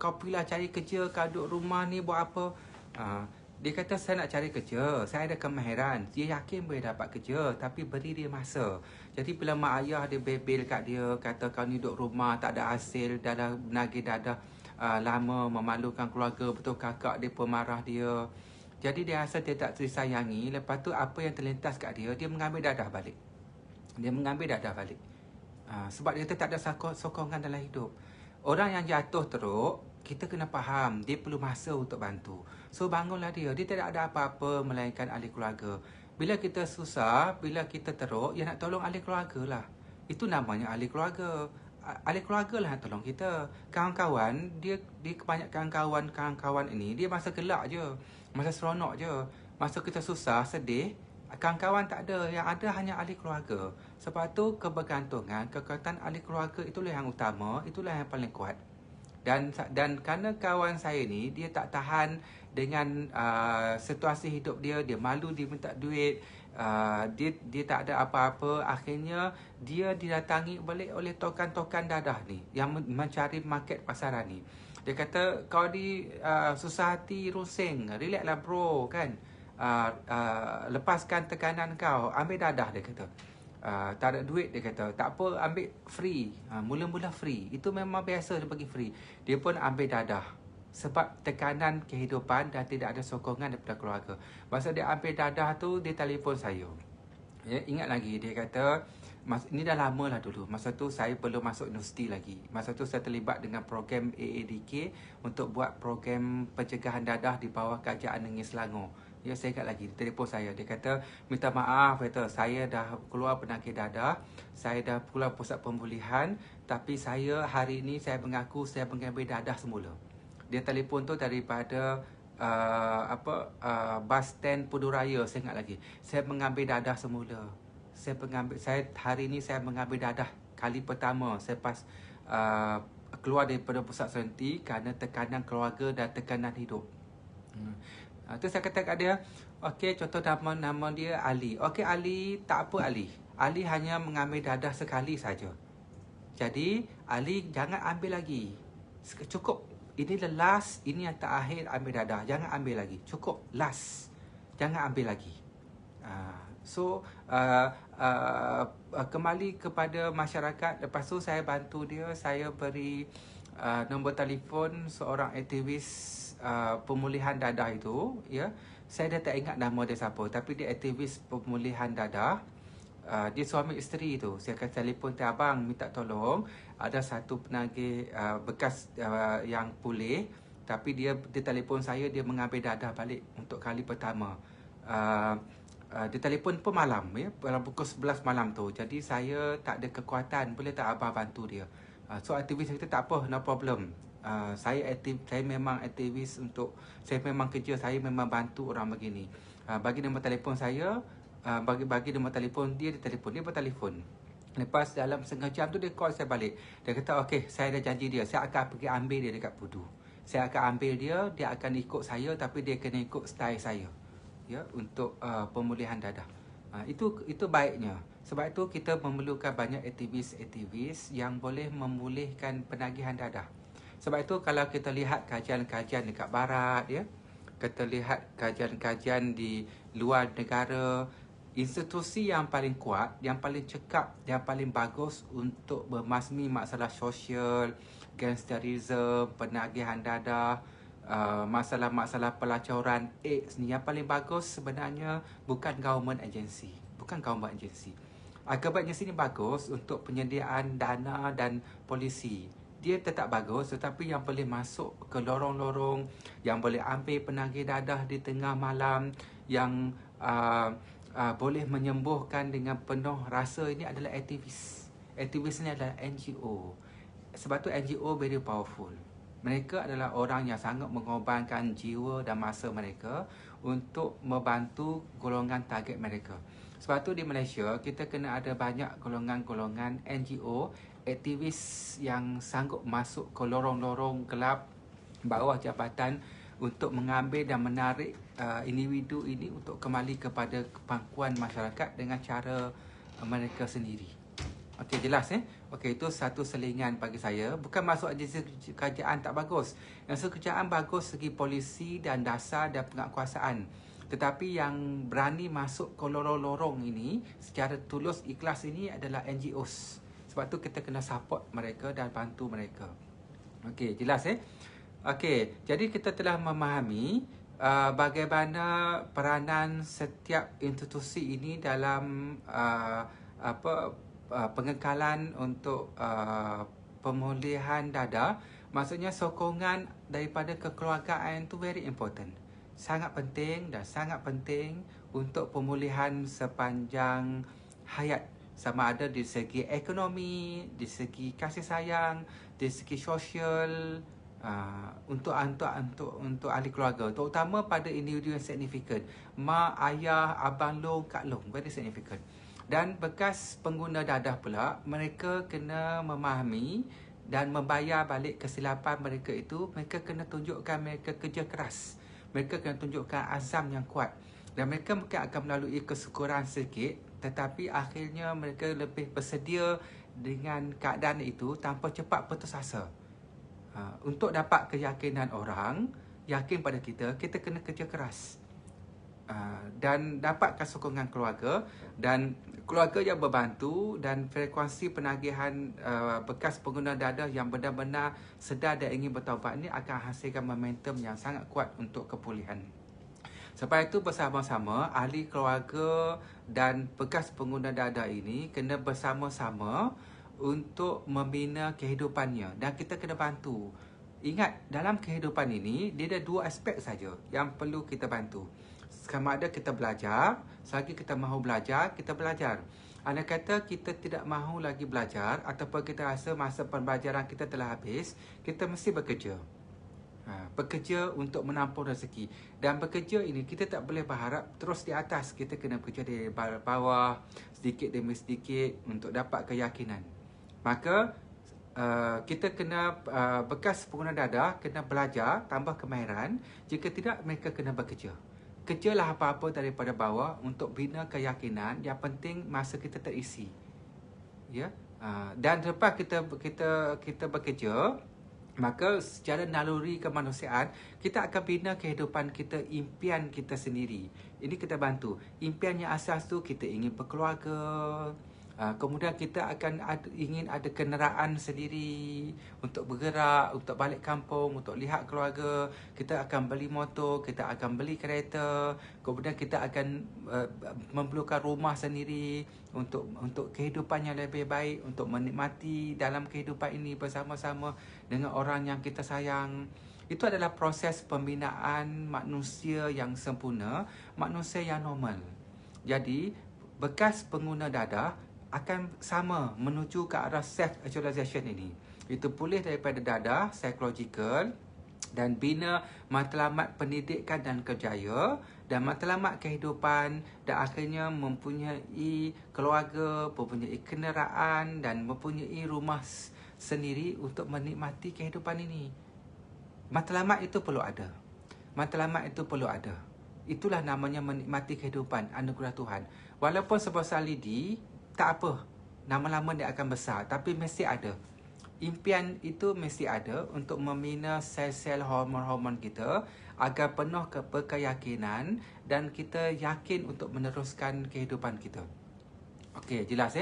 Speaker 1: kau pergilah cari kerja, kau duduk rumah ni buat apa?" Dia kata, "Saya nak cari kerja, saya ada kemahiran." Dia yakin boleh dapat kerja, tapi beri dia masa. Jadi bila mak ayah dia bebel kat dia, kata kau ni duduk rumah tak ada hasil, dah menagih dadah lama, memalukan keluarga, betul. Kakak dia pun marah dia. Jadi dia rasa dia tak disayangi. Lepas tu apa yang terlintas kat dia, dia mengambil dadah balik. Sebab dia kata tak ada sokongan dalam hidup. Orang yang jatuh teruk, kita kena faham dia perlu masa untuk bantu. So bangunlah dia tidak ada apa-apa melainkan ahli keluarga. Bila kita susah, bila kita teruk, ya nak tolong ahli keluarga lah. Itu namanya ahli keluarga. Ahli keluarga lah yang tolong kita. Kawan-kawan, dia kebanyakan kawan-kawan ini, dia masa gelak je, masa seronok je. Masa kita susah, sedih, kawan-kawan tak ada. Yang ada hanya ahli keluarga. Sebab tu kebergantungan, kekuatan ahli keluarga itulah yang utama, itulah yang paling kuat. Dan kerana kawan saya ni, dia tak tahan dengan situasi hidup dia malu, dia minta duit, dia tak ada apa-apa. Akhirnya dia didatangi balik oleh tokan-tokan dadah ni yang mencari market pasaran ni. Dia kata, "Kau di susah hati, rusing, relax lah bro, kan. Lepaskan tekanan kau, ambil dadah," dia kata. Tak ada duit, dia kata, "Tak apa, ambil free." Mula-mula free, itu memang biasa dia bagi free. Dia pun ambil dadah sebab tekanan kehidupan dan tidak ada sokongan daripada keluarga. Masa dia ambil dadah tu, dia telefon saya. Ya, ingat lagi, dia kata, ini dah lama lah dulu. Masa tu saya belum masuk universiti lagi. Masa tu saya terlibat dengan program AADK untuk buat program pencegahan dadah di bawah Kerajaan Negeri Selangor. Ya, saya ingat lagi, telefon saya. Dia kata, "Minta maaf," kata, "saya dah keluar penyakit dadah, saya dah keluar pusat pemulihan, tapi saya hari ini saya mengaku saya mengambil dadah semula." Dia telefon tu daripada bus stand Puduraya, saya ingat lagi. "Saya mengambil dadah semula. Hari ini saya mengambil dadah kali pertama selepas keluar daripada pusat serenti kerana tekanan keluarga dan tekanan hidup." Tu saya kata kat dia, "Okey, contoh nama dia Ali. Okey Ali, tak apa Ali. Ali hanya mengambil dadah sekali saja. Jadi, Ali jangan ambil lagi. Cukup. Ini the last, ini yang terakhir ambil dadah. Jangan ambil lagi. Cukup, last. Jangan ambil lagi. So, kembali kepada masyarakat. Lepas tu saya bantu dia. Saya beri nombor telefon seorang aktivis pemulihan dadah itu. Ya, saya dah tak ingat nama dia siapa. Tapi dia aktivis pemulihan dadah. Dia suami isteri tu. Saya akan telefon tu, abang minta tolong. Ada satu penagih bekas yang pulih. Tapi dia telefon saya, dia mengambil dadah balik untuk kali pertama. Dia telefon pun malam, ya, dalam pukul 11 malam tu. Jadi saya tak ada kekuatan. Boleh tak abang bantu dia? So aktivis kita tak apa, no problem. Saya memang aktivis untuk, saya memang kerja, saya memang bantu orang begini. Bagi nombor telefon saya, bagi nombor telefon dia, dia bertelefon. Lepas dalam setengah jam tu dia call saya balik. Dia kata, okey, saya dah janji dia, saya akan pergi ambil dia dekat Pudu. Saya akan ambil dia, dia akan ikut saya, tapi dia kena ikut style saya, ya, untuk pemulihan dadah. Itu baiknya. Sebab itu kita memerlukan banyak aktivis-aktivis yang boleh memulihkan penagihan dadah. Sebab itu kalau kita lihat kajian-kajian dekat barat, ya, kita lihat kajian-kajian di luar negara, institusi yang paling kuat, yang paling cekap, yang paling bagus untuk memasmi masalah sosial, gangsterisme, penagihan dadah, masalah-masalah pelacuran AIDS ni, yang paling bagus sebenarnya bukan government agency. Bukan government agency. Government agency ni bagus untuk penyediaan dana dan polisi. Dia tetap bagus, tetapi yang boleh masuk ke lorong-lorong, yang boleh ambil penagih dadah di tengah malam, yang boleh menyembuhkan dengan penuh rasa, ini adalah aktivis. Aktivis ni adalah NGO. Sebab tu NGO very powerful. Mereka adalah orang yang sangat mengorbankan jiwa dan masa mereka untuk membantu golongan target mereka. Sebab tu di Malaysia, kita kena ada banyak golongan-golongan NGO, aktivis yang sanggup masuk ke lorong-lorong gelap bawah jabatan untuk mengambil dan menarik individu ini untuk kembali kepada kepangkuan masyarakat dengan cara mereka sendiri. Okey, jelas Okey, itu satu selingan bagi saya. Bukan masuk agensi kerajaan tak bagus. Yang kerajaan bagus segi polisi dan dasar dan penguatkuasaan. Tetapi yang berani masuk ke lorong-lorong ini secara tulus ikhlas ini adalah NGOs. Sebab tu kita kena support mereka dan bantu mereka. Okey, jelas Okey, jadi kita telah memahami bagaimana peranan setiap institusi ini dalam pengekalan untuk pemulihan dadah. Maksudnya sokongan daripada kekeluargaan itu very important. Sangat penting dan sangat penting untuk pemulihan sepanjang hayat. Sama ada di segi ekonomi, di segi kasih sayang, di segi sosial, untuk ahli keluarga, terutama pada individu yang signifikan. Mak, ayah, abang long, kak long, very significant. Dan bekas pengguna dadah pula, mereka kena memahami dan membayar balik kesilapan mereka itu. Mereka kena tunjukkan mereka kerja keras. Mereka kena tunjukkan azam yang kuat. Dan mereka mungkin akan melalui kesukaran sedikit, tetapi akhirnya mereka lebih bersedia dengan keadaan itu tanpa cepat putus asa. Untuk dapat keyakinan orang, yakin pada kita, kita kena kerja keras. Dan dapatkan sokongan keluarga, dan keluarga yang berbantu, dan frekuensi penagihan bekas pengguna dadah yang benar-benar sedar dan ingin bertaubat ini akan hasilkan momentum yang sangat kuat untuk kepulihan. Sebab itu bersama-sama ahli keluarga dan bekas pengguna dadah ini kena bersama-sama untuk membina kehidupannya, dan kita kena bantu. Ingat, dalam kehidupan ini dia ada dua aspek saja yang perlu kita bantu. Sama ada kita belajar, selagi kita mahu belajar, kita belajar. Andai kata kita tidak mahu lagi belajar ataupun kita rasa masa pembelajaran kita telah habis, kita mesti bekerja. Bekerja untuk menampung rezeki. Dan bekerja ini kita tak boleh berharap terus di atas. Kita kena bekerja di bawah, sedikit demi sedikit untuk dapat keyakinan. Maka kita kena bekas pengguna dadah kena belajar, tambah kemahiran. Jika tidak, mereka kena bekerja. kerjalah apa-apa daripada bawah untuk bina keyakinan. Yang penting masa kita terisi. Ya. Dan lepas kita bekerja, maka secara naluri kemanusiaan, kita akan bina kehidupan kita, impian kita sendiri. Ini kita bantu. Impian yang asas tu kita ingin berkeluarga. Kemudian kita akan ingin ada kenderaan sendiri untuk bergerak, untuk balik kampung, untuk lihat keluarga. Kita akan beli motor, kita akan beli kereta. Kemudian kita akan memerlukan rumah sendiri untuk kehidupan yang lebih baik, untuk menikmati dalam kehidupan ini bersama-sama dengan orang yang kita sayang. Itu adalah proses pembinaan manusia yang sempurna, manusia yang normal. Jadi, bekas pengguna dadah akan sama menuju ke arah self-actualization ini. Itu pulih daripada dadah, psychological, dan bina matlamat pendidikan dan kerjaya, dan matlamat kehidupan, dan akhirnya mempunyai keluarga, mempunyai kenderaan, dan mempunyai rumah sendiri untuk menikmati kehidupan ini. Matlamat itu perlu ada. Matlamat itu perlu ada. Itulah namanya menikmati kehidupan, anugerah Tuhan. Walaupun sebesar lidi, tak apa, lama-lama dia akan besar, tapi mesti ada. Impian itu mesti ada untuk membina sel-sel hormon-hormon kita agar penuh keyakinan dan kita yakin untuk meneruskan kehidupan kita. Okey, jelas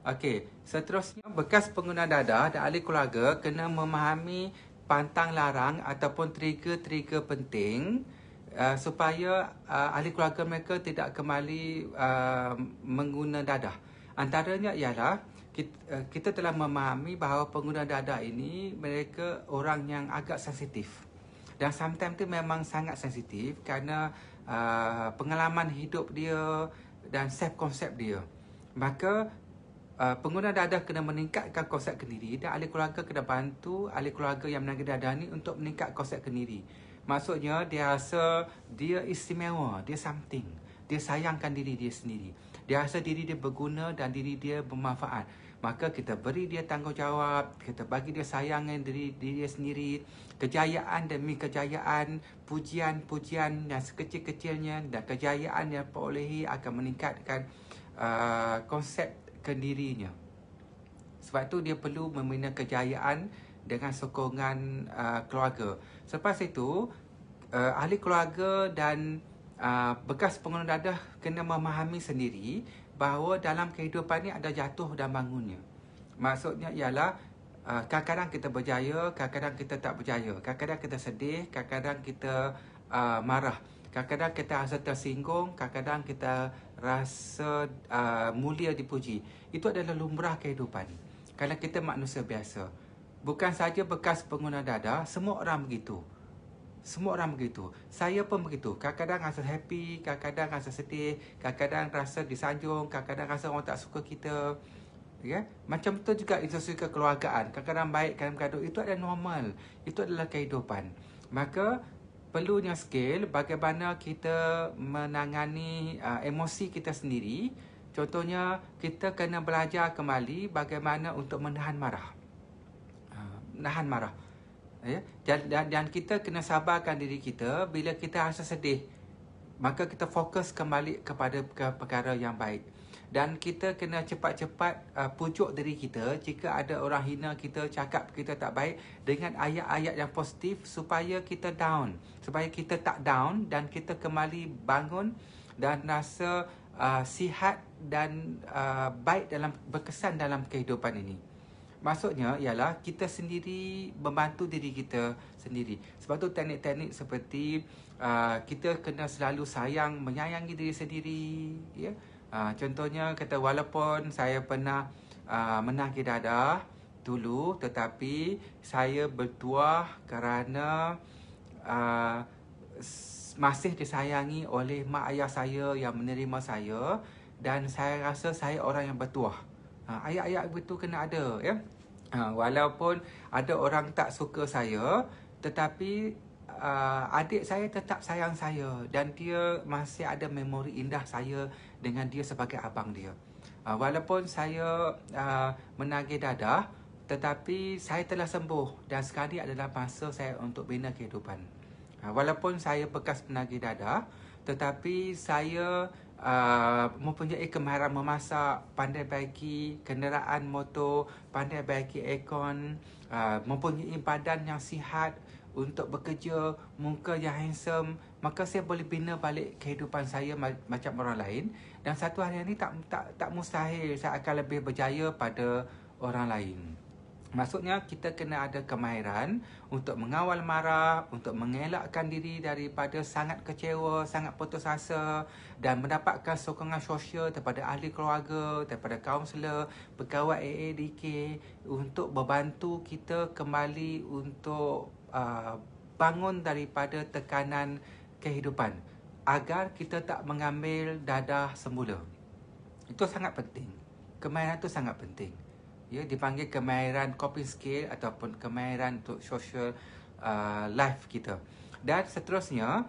Speaker 1: Okey, seterusnya bekas pengguna dadah dan ahli keluarga kena memahami pantang larang ataupun trigger-trigger penting supaya ahli keluarga mereka tidak kembali mengguna dadah. Antaranya ialah kita telah memahami bahawa pengguna dadah ini mereka orang yang agak sensitif. Dan sometimes tu memang sangat sensitif kerana pengalaman hidup dia dan self-konsep dia. Maka pengguna dadah kena meningkatkan konsep kendiri dan ahli keluarga kena bantu ahli keluarga yang menanggi dadah ni untuk meningkat konsep kendiri. Maksudnya dia rasa dia istimewa, dia something. Dia sayangkan diri dia sendiri. Dia rasa diri dia berguna dan diri dia bermanfaat. Maka kita beri dia tanggungjawab, kita bagi dia sayangan diri dia sendiri, kejayaan demi kejayaan, pujian-pujian yang sekecil-kecilnya dan kejayaan yang perolehi akan meningkatkan konsep kendirinya. Sebab tu dia perlu membina kejayaan dengan sokongan keluarga. Selepas itu, ahli keluarga dan bekas pengguna dadah kena memahami sendiri bahawa dalam kehidupan ni ada jatuh dan bangunnya. Maksudnya ialah kadang-kadang kita berjaya, kadang-kadang kita tak berjaya. Kadang-kadang kita sedih, kadang-kadang kita marah. Kadang-kadang kita rasa tersinggung, kadang-kadang kita rasa mulia dipuji. Itu adalah lumrah kehidupan. Kerana kita manusia biasa. Bukan saja bekas pengguna dadah, semua orang begitu. Semua orang begitu. Saya pun begitu. Kadang-kadang rasa happy, kadang-kadang rasa sedih, kadang-kadang rasa disanjung, kadang-kadang rasa orang tak suka kita. Ya? Macam tu juga isu kekeluargaan. Kadang-kadang baik, kadang-kadang itu adalah normal. Itu adalah kehidupan. Maka perlunya skill bagaimana kita menangani emosi kita sendiri. Contohnya, kita kena belajar kembali bagaimana untuk menahan marah. Menahan marah. Ya? Dan kita kena sabarkan diri kita bila kita rasa sedih. Maka kita fokus kembali kepada perkara yang baik. Dan kita kena cepat-cepat pujuk diri kita jika ada orang hina kita, cakap kita tak baik dengan ayat-ayat yang positif supaya kita down. Supaya kita tak down dan kita kembali bangun dan rasa sihat dan baik berkesan dalam kehidupan ini. Maksudnya ialah kita sendiri membantu diri kita sendiri. Sebab tu teknik-teknik seperti kita kena selalu menyayangi diri sendiri. Ya? Contohnya kata walaupun saya pernah menanggi dadah dulu, tetapi saya bertuah kerana masih disayangi oleh mak ayah saya yang menerima saya dan saya rasa saya orang yang bertuah. Ayat-ayat begitu kena ada, ya. Walaupun ada orang tak suka saya, tetapi adik saya tetap sayang saya dan dia masih ada memori indah saya dengan dia sebagai abang dia. Walaupun saya menagih dadah, tetapi saya telah sembuh dan sekarang adalah masa saya untuk bina kehidupan. Walaupun saya bekas penagih dadah, tetapi saya mempunyai kemahiran memasak, pandai baiki kenderaan motor, pandai baiki aircon, mempunyai badan yang sihat untuk bekerja, muka yang handsome, maka saya boleh bina balik kehidupan saya macam orang lain. Dan satu hari ini tak mustahil saya akan lebih berjaya pada orang lain. Maksudnya kita kena ada kemahiran untuk mengawal marah, untuk mengelakkan diri daripada sangat kecewa, sangat putus asa dan mendapatkan sokongan sosial daripada ahli keluarga, daripada kaunselor, pegawai AADK untuk membantu kita kembali untuk bangun daripada tekanan kehidupan agar kita tak mengambil dadah semula. Itu sangat penting. Kemahiran itu sangat penting. Ya, dipanggil kemahiran coping skill ataupun kemahiran untuk social life kita. Dan seterusnya,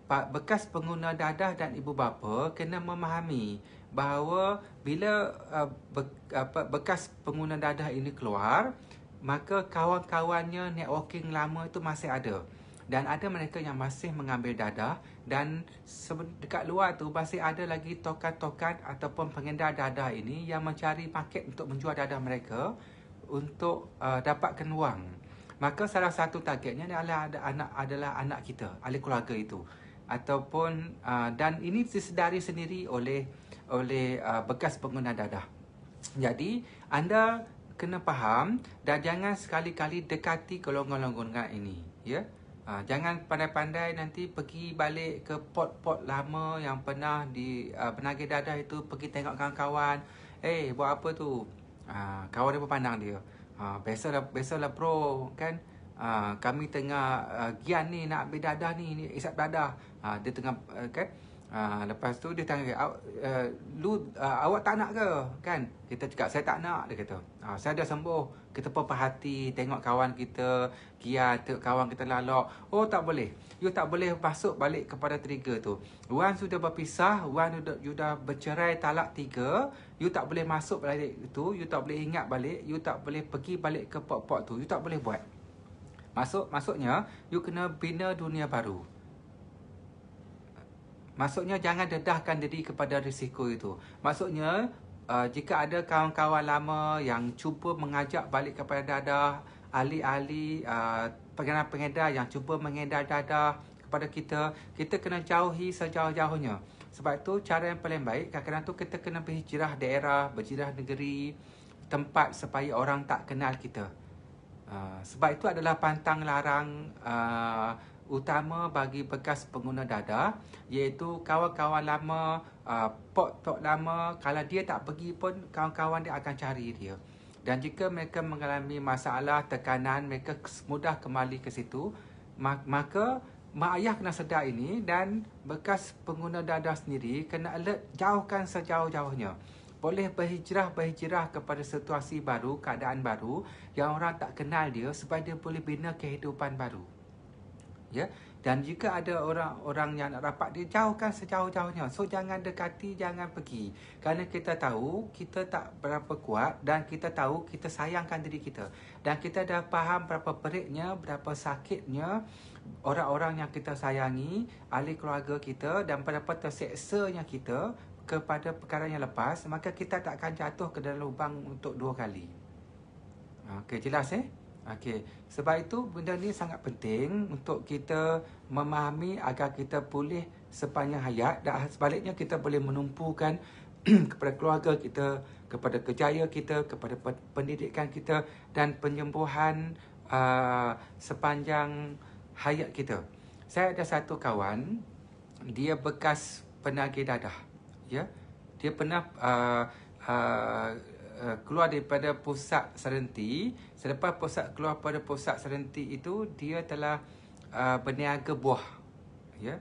Speaker 1: bekas pengguna dadah dan ibu bapa kena memahami bahawa bila bekas pengguna dadah ini keluar, maka kawan-kawannya networking lama itu masih ada. Dan ada mereka yang masih mengambil dadah, dan dekat luar tu masih ada lagi tokan-tokan ataupun pengedar dadah ini yang mencari market untuk menjual dadah mereka untuk dapatkan wang. Maka salah satu targetnya adalah anak kita, ahli keluarga itu, ataupun dan ini disedari sendiri oleh bekas pengguna dadah. Jadi anda kena faham dan jangan sekali-kali dekati golongan-golongan ini, ya. Jangan pandai-pandai nanti pergi balik ke pot-pot lama yang pernah penagih dadah itu, pergi tengok kawan-kawan. Buat apa tu? Kawan dia berpandang dia. Biasalah bro, kan? Kami tengah gian ni nak ambil dadah ni isap dadah. Dia tengah kan? Lepas tu dia tanya, awak tak nak ke? Kan? Kita cakap, saya tak nak, dia kata. Saya dah sembuh. Kita pun perhati, tengok kawan kita gian, tengok kawan kita lalok. Oh, tak boleh. You tak boleh masuk balik kepada trigger tu. Once sudah berpisah, once you dah bercerai talak 3, you tak boleh masuk balik itu, you tak boleh ingat balik, you tak boleh pergi balik ke pot-pot tu, you tak boleh buat. Maksudnya, you kena bina dunia baru. Maksudnya jangan dedahkan diri kepada risiko itu. Maksudnya jika ada kawan-kawan lama yang cuba mengajak balik kepada dadah, ahli-ahli pengedar yang cuba mengedar dadah kepada kita kena jauhi sejauh-jauhnya. Sebab itu cara yang paling baik kadang-kadang tu kita kena berhijrah daerah, berhijrah negeri, tempat supaya orang tak kenal kita. Sebab itu adalah pantang larang utama bagi bekas pengguna dadah, iaitu kawan-kawan lama, pot-pot lama, kalau dia tak pergi pun kawan-kawan dia akan cari dia. Dan jika mereka mengalami masalah, tekanan, mereka mudah kembali ke situ. Maka mak ayah kena sedar ini, dan bekas pengguna dadah sendiri kena alert, jauhkan sejauh-jauhnya. Boleh berhijrah kepada situasi baru, keadaan baru yang orang tak kenal dia, supaya dia boleh bina kehidupan baru. Ya, dan jika ada orang-orang yang nak rapat dia, jauhkan sejauh-jauhnya. So jangan dekati, jangan pergi. Kerana kita tahu kita tak berapa kuat, dan kita tahu kita sayangkan diri kita. Dan kita dah faham berapa peritnya, berapa sakitnya orang-orang yang kita sayangi, ahli keluarga kita, dan berapa terseksanya kita kepada perkara yang lepas, maka kita tak akan jatuh ke dalam lubang untuk 2 kali. Okey, jelas Okey, sebab itu benda ni sangat penting untuk kita memahami agar kita pulih sepanjang hayat, dan sebaliknya kita boleh menumpukan kepada keluarga kita, kepada kerjaya kita, kepada pendidikan kita, dan penyembuhan sepanjang hayat kita. Saya ada satu kawan, dia bekas penagih dadah, ya. Dia pernah keluar daripada pusat serenti. Selepas keluar pada pusat serenti itu, dia telah berniaga buah, ya.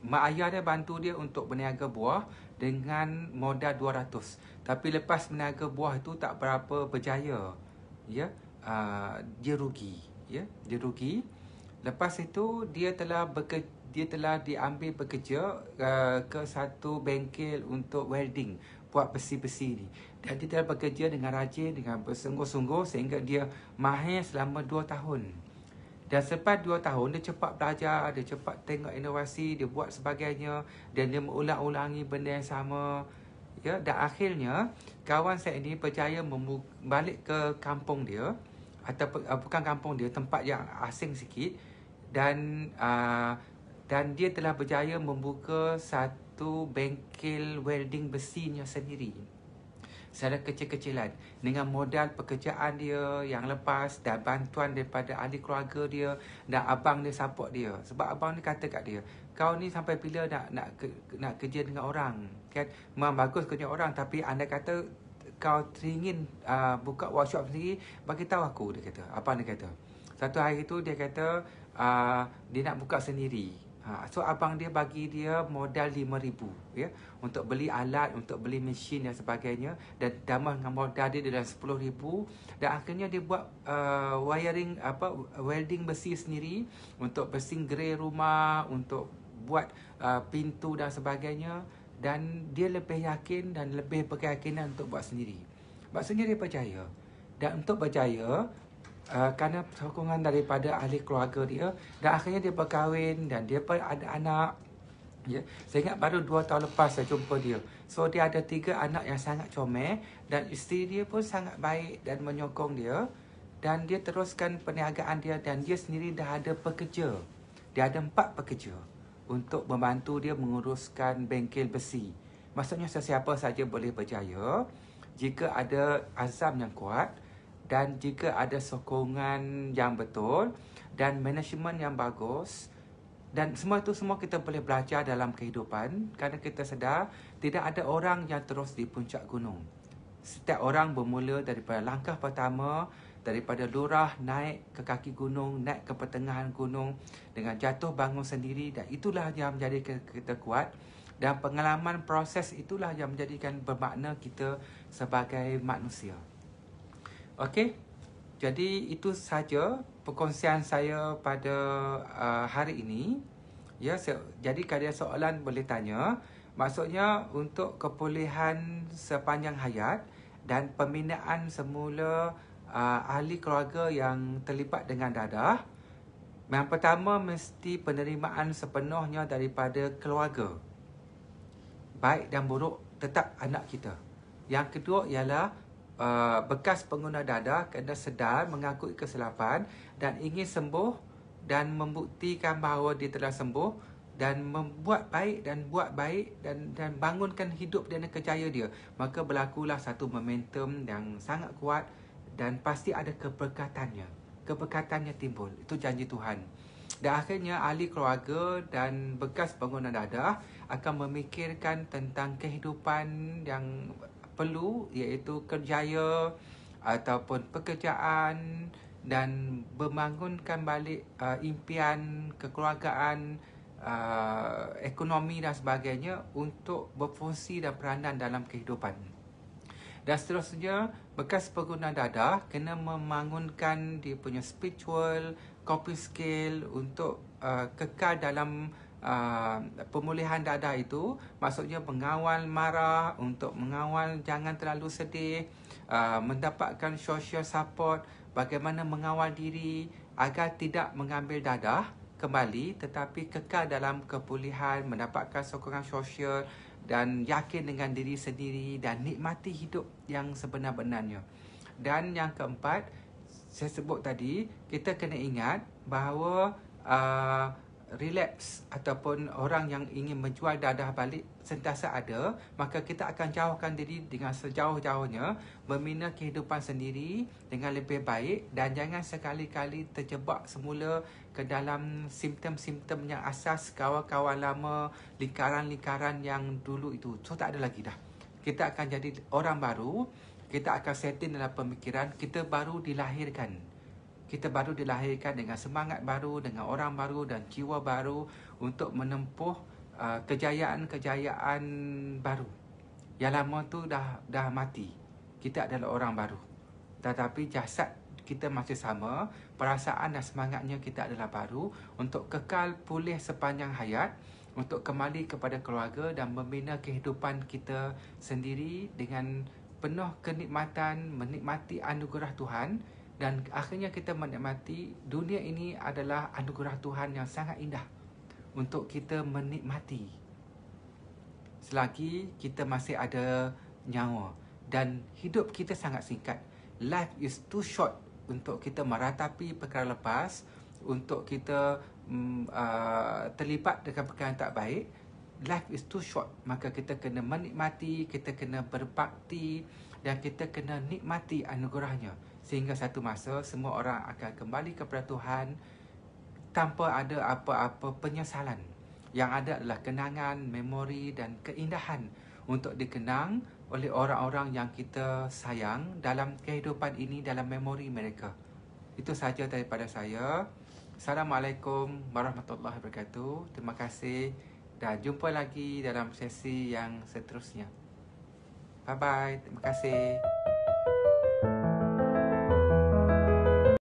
Speaker 1: Mak ayah dia bantu dia untuk berniaga buah dengan modal 200. Tapi lepas berniaga buah itu tak berapa berjaya, ya. Dia rugi, ya. Dia rugi. Lepas itu dia telah diambil bekerja ke satu bengkel untuk welding, buat besi-besi ni. Dan dia telah bekerja dengan rajin, dengan bersungguh-sungguh, sehingga dia mahir selama 2 tahun. Dan selepas 2 tahun, dia cepat belajar, dia cepat tengok inovasi, dia buat sebagainya, dan dia mengulang-ulangi benda yang sama. Ya, dan akhirnya kawan saya ini berjaya balik ke kampung dia, atau bukan kampung dia, tempat yang asing sikit, dan dia telah berjaya membuka satu bengkel welding besinya sendiri secara kecil-kecilan, dengan modal pekerjaan dia yang lepas dan bantuan daripada ahli keluarga dia, dan abang dia support dia. Sebab abang dia kata kat dia, kau ni sampai bila nak kerja dengan orang, kan? Memang bagus kerja orang, tapi anda kata kau teringin buka workshop sendiri, bagi tahu aku, dia kata. Abang dia kata satu hari tu dia kata dia nak buka sendiri. So abang dia bagi dia modal 5,000, ya, untuk beli alat, untuk beli mesin dan sebagainya, dan tambah dengan modal dia dalam 10,000, dan akhirnya dia buat wiring, welding besi sendiri, untuk besing gerai rumah, untuk buat pintu dan sebagainya, dan dia lebih yakin dan lebih berkeyakinan untuk buat sendiri. Maksudnya dia percaya, dan untuk berjaya kerana sokongan daripada ahli keluarga dia, dan akhirnya dia berkahwin dan dia pun ada anak. Ya, saya ingat baru 2 tahun lepas saya jumpa dia. So dia ada 3 anak yang sangat comel, dan isteri dia pun sangat baik dan menyokong dia, dan dia teruskan perniagaan dia, dan dia sendiri dah ada pekerja. Dia ada 4 pekerja untuk membantu dia menguruskan bengkel besi. Maksudnya sesiapa saja boleh berjaya jika ada azam yang kuat, dan jika ada sokongan yang betul, dan management yang bagus. Dan semua kita boleh belajar dalam kehidupan, kerana kita sedar tidak ada orang yang terus di puncak gunung. Setiap orang bermula daripada langkah pertama, daripada lurah naik ke kaki gunung, naik ke pertengahan gunung, dengan jatuh bangun sendiri, dan itulah yang menjadikan kita kuat. Dan pengalaman proses itulah yang menjadikan bermakna kita sebagai manusia. Okey, jadi itu saja perkongsian saya pada hari ini. Ya, jadi kalau ada soalan boleh tanya. Maksudnya untuk kepulihan sepanjang hayat dan pembinaan semula ahli keluarga yang terlibat dengan dadah. Yang pertama, mesti penerimaan sepenuhnya daripada keluarga, baik dan buruk, tetap anak kita. Yang kedua ialah bekas pengguna dadah kena sedar mengakui kesilapan dan ingin sembuh, dan membuktikan bahawa dia telah sembuh, dan membuat baik dan buat baik, dan bangunkan hidup dan kerjaya dia. Maka berlakulah satu momentum yang sangat kuat, dan pasti ada keberkatannya timbul. Itu janji Tuhan. Dan akhirnya ahli keluarga dan bekas pengguna dadah akan memikirkan tentang kehidupan yang perlu, iaitu kerjaya ataupun pekerjaan, dan membangunkan balik impian kekeluargaan, ekonomi dan sebagainya, untuk berfungsi dan peranan dalam kehidupan. Dan seterusnya, bekas pengguna dadah kena membangunkan dia punya spiritual coping skill untuk kekal dalam pemulihan dadah itu. Maksudnya mengawal marah, untuk mengawal jangan terlalu sedih, mendapatkan social support, bagaimana mengawal diri agar tidak mengambil dadah kembali, tetapi kekal dalam kepulihan, mendapatkan sokongan sosial, dan yakin dengan diri sendiri, dan nikmati hidup yang sebenar-benarnya. Dan yang keempat, saya sebut tadi, kita kena ingat bahawa relapse ataupun orang yang ingin menjual dadah balik sentiasa ada. Maka kita akan jauhkan diri dengan sejauh-jauhnya, membina kehidupan sendiri dengan lebih baik, dan jangan sekali-kali terjebak semula ke dalam simptom-simptom yang asas kawan-kawan lama, lingkaran-lingkaran yang dulu itu. So tak ada lagi dah. Kita akan jadi orang baru, kita akan settle dalam pemikiran, kita baru dilahirkan. Kita baru dilahirkan dengan semangat baru, dengan orang baru dan jiwa baru untuk menempuh kejayaan-kejayaan baru. Yang lama tu dah mati. Kita adalah orang baru. Tetapi jasad kita masih sama, perasaan dan semangatnya kita adalah baru, untuk kekal pulih sepanjang hayat, untuk kembali kepada keluarga dan membina kehidupan kita sendiri dengan penuh kenikmatan, menikmati anugerah Tuhan, Dan akhirnya kita menikmati dunia ini adalah anugerah Tuhan yang sangat indah untuk kita menikmati selagi kita masih ada nyawa. Dan hidup kita sangat singkat. Life is too short untuk kita meratapi perkara lepas, untuk kita terlibat dengan perkara yang tak baik. Life is too short. Maka kita kena menikmati, kita kena berbakti, dan kita kena nikmati anugerahnya. Sehingga satu masa semua orang akan kembali kepada Tuhan tanpa ada apa-apa penyesalan. Yang ada adalah kenangan, memori dan keindahan untuk dikenang oleh orang-orang yang kita sayang dalam kehidupan ini, dalam memori mereka. Itu sahaja daripada saya. Assalamualaikum warahmatullahi wabarakatuh. Terima kasih dan jumpa lagi dalam sesi yang seterusnya. Bye-bye. Terima kasih.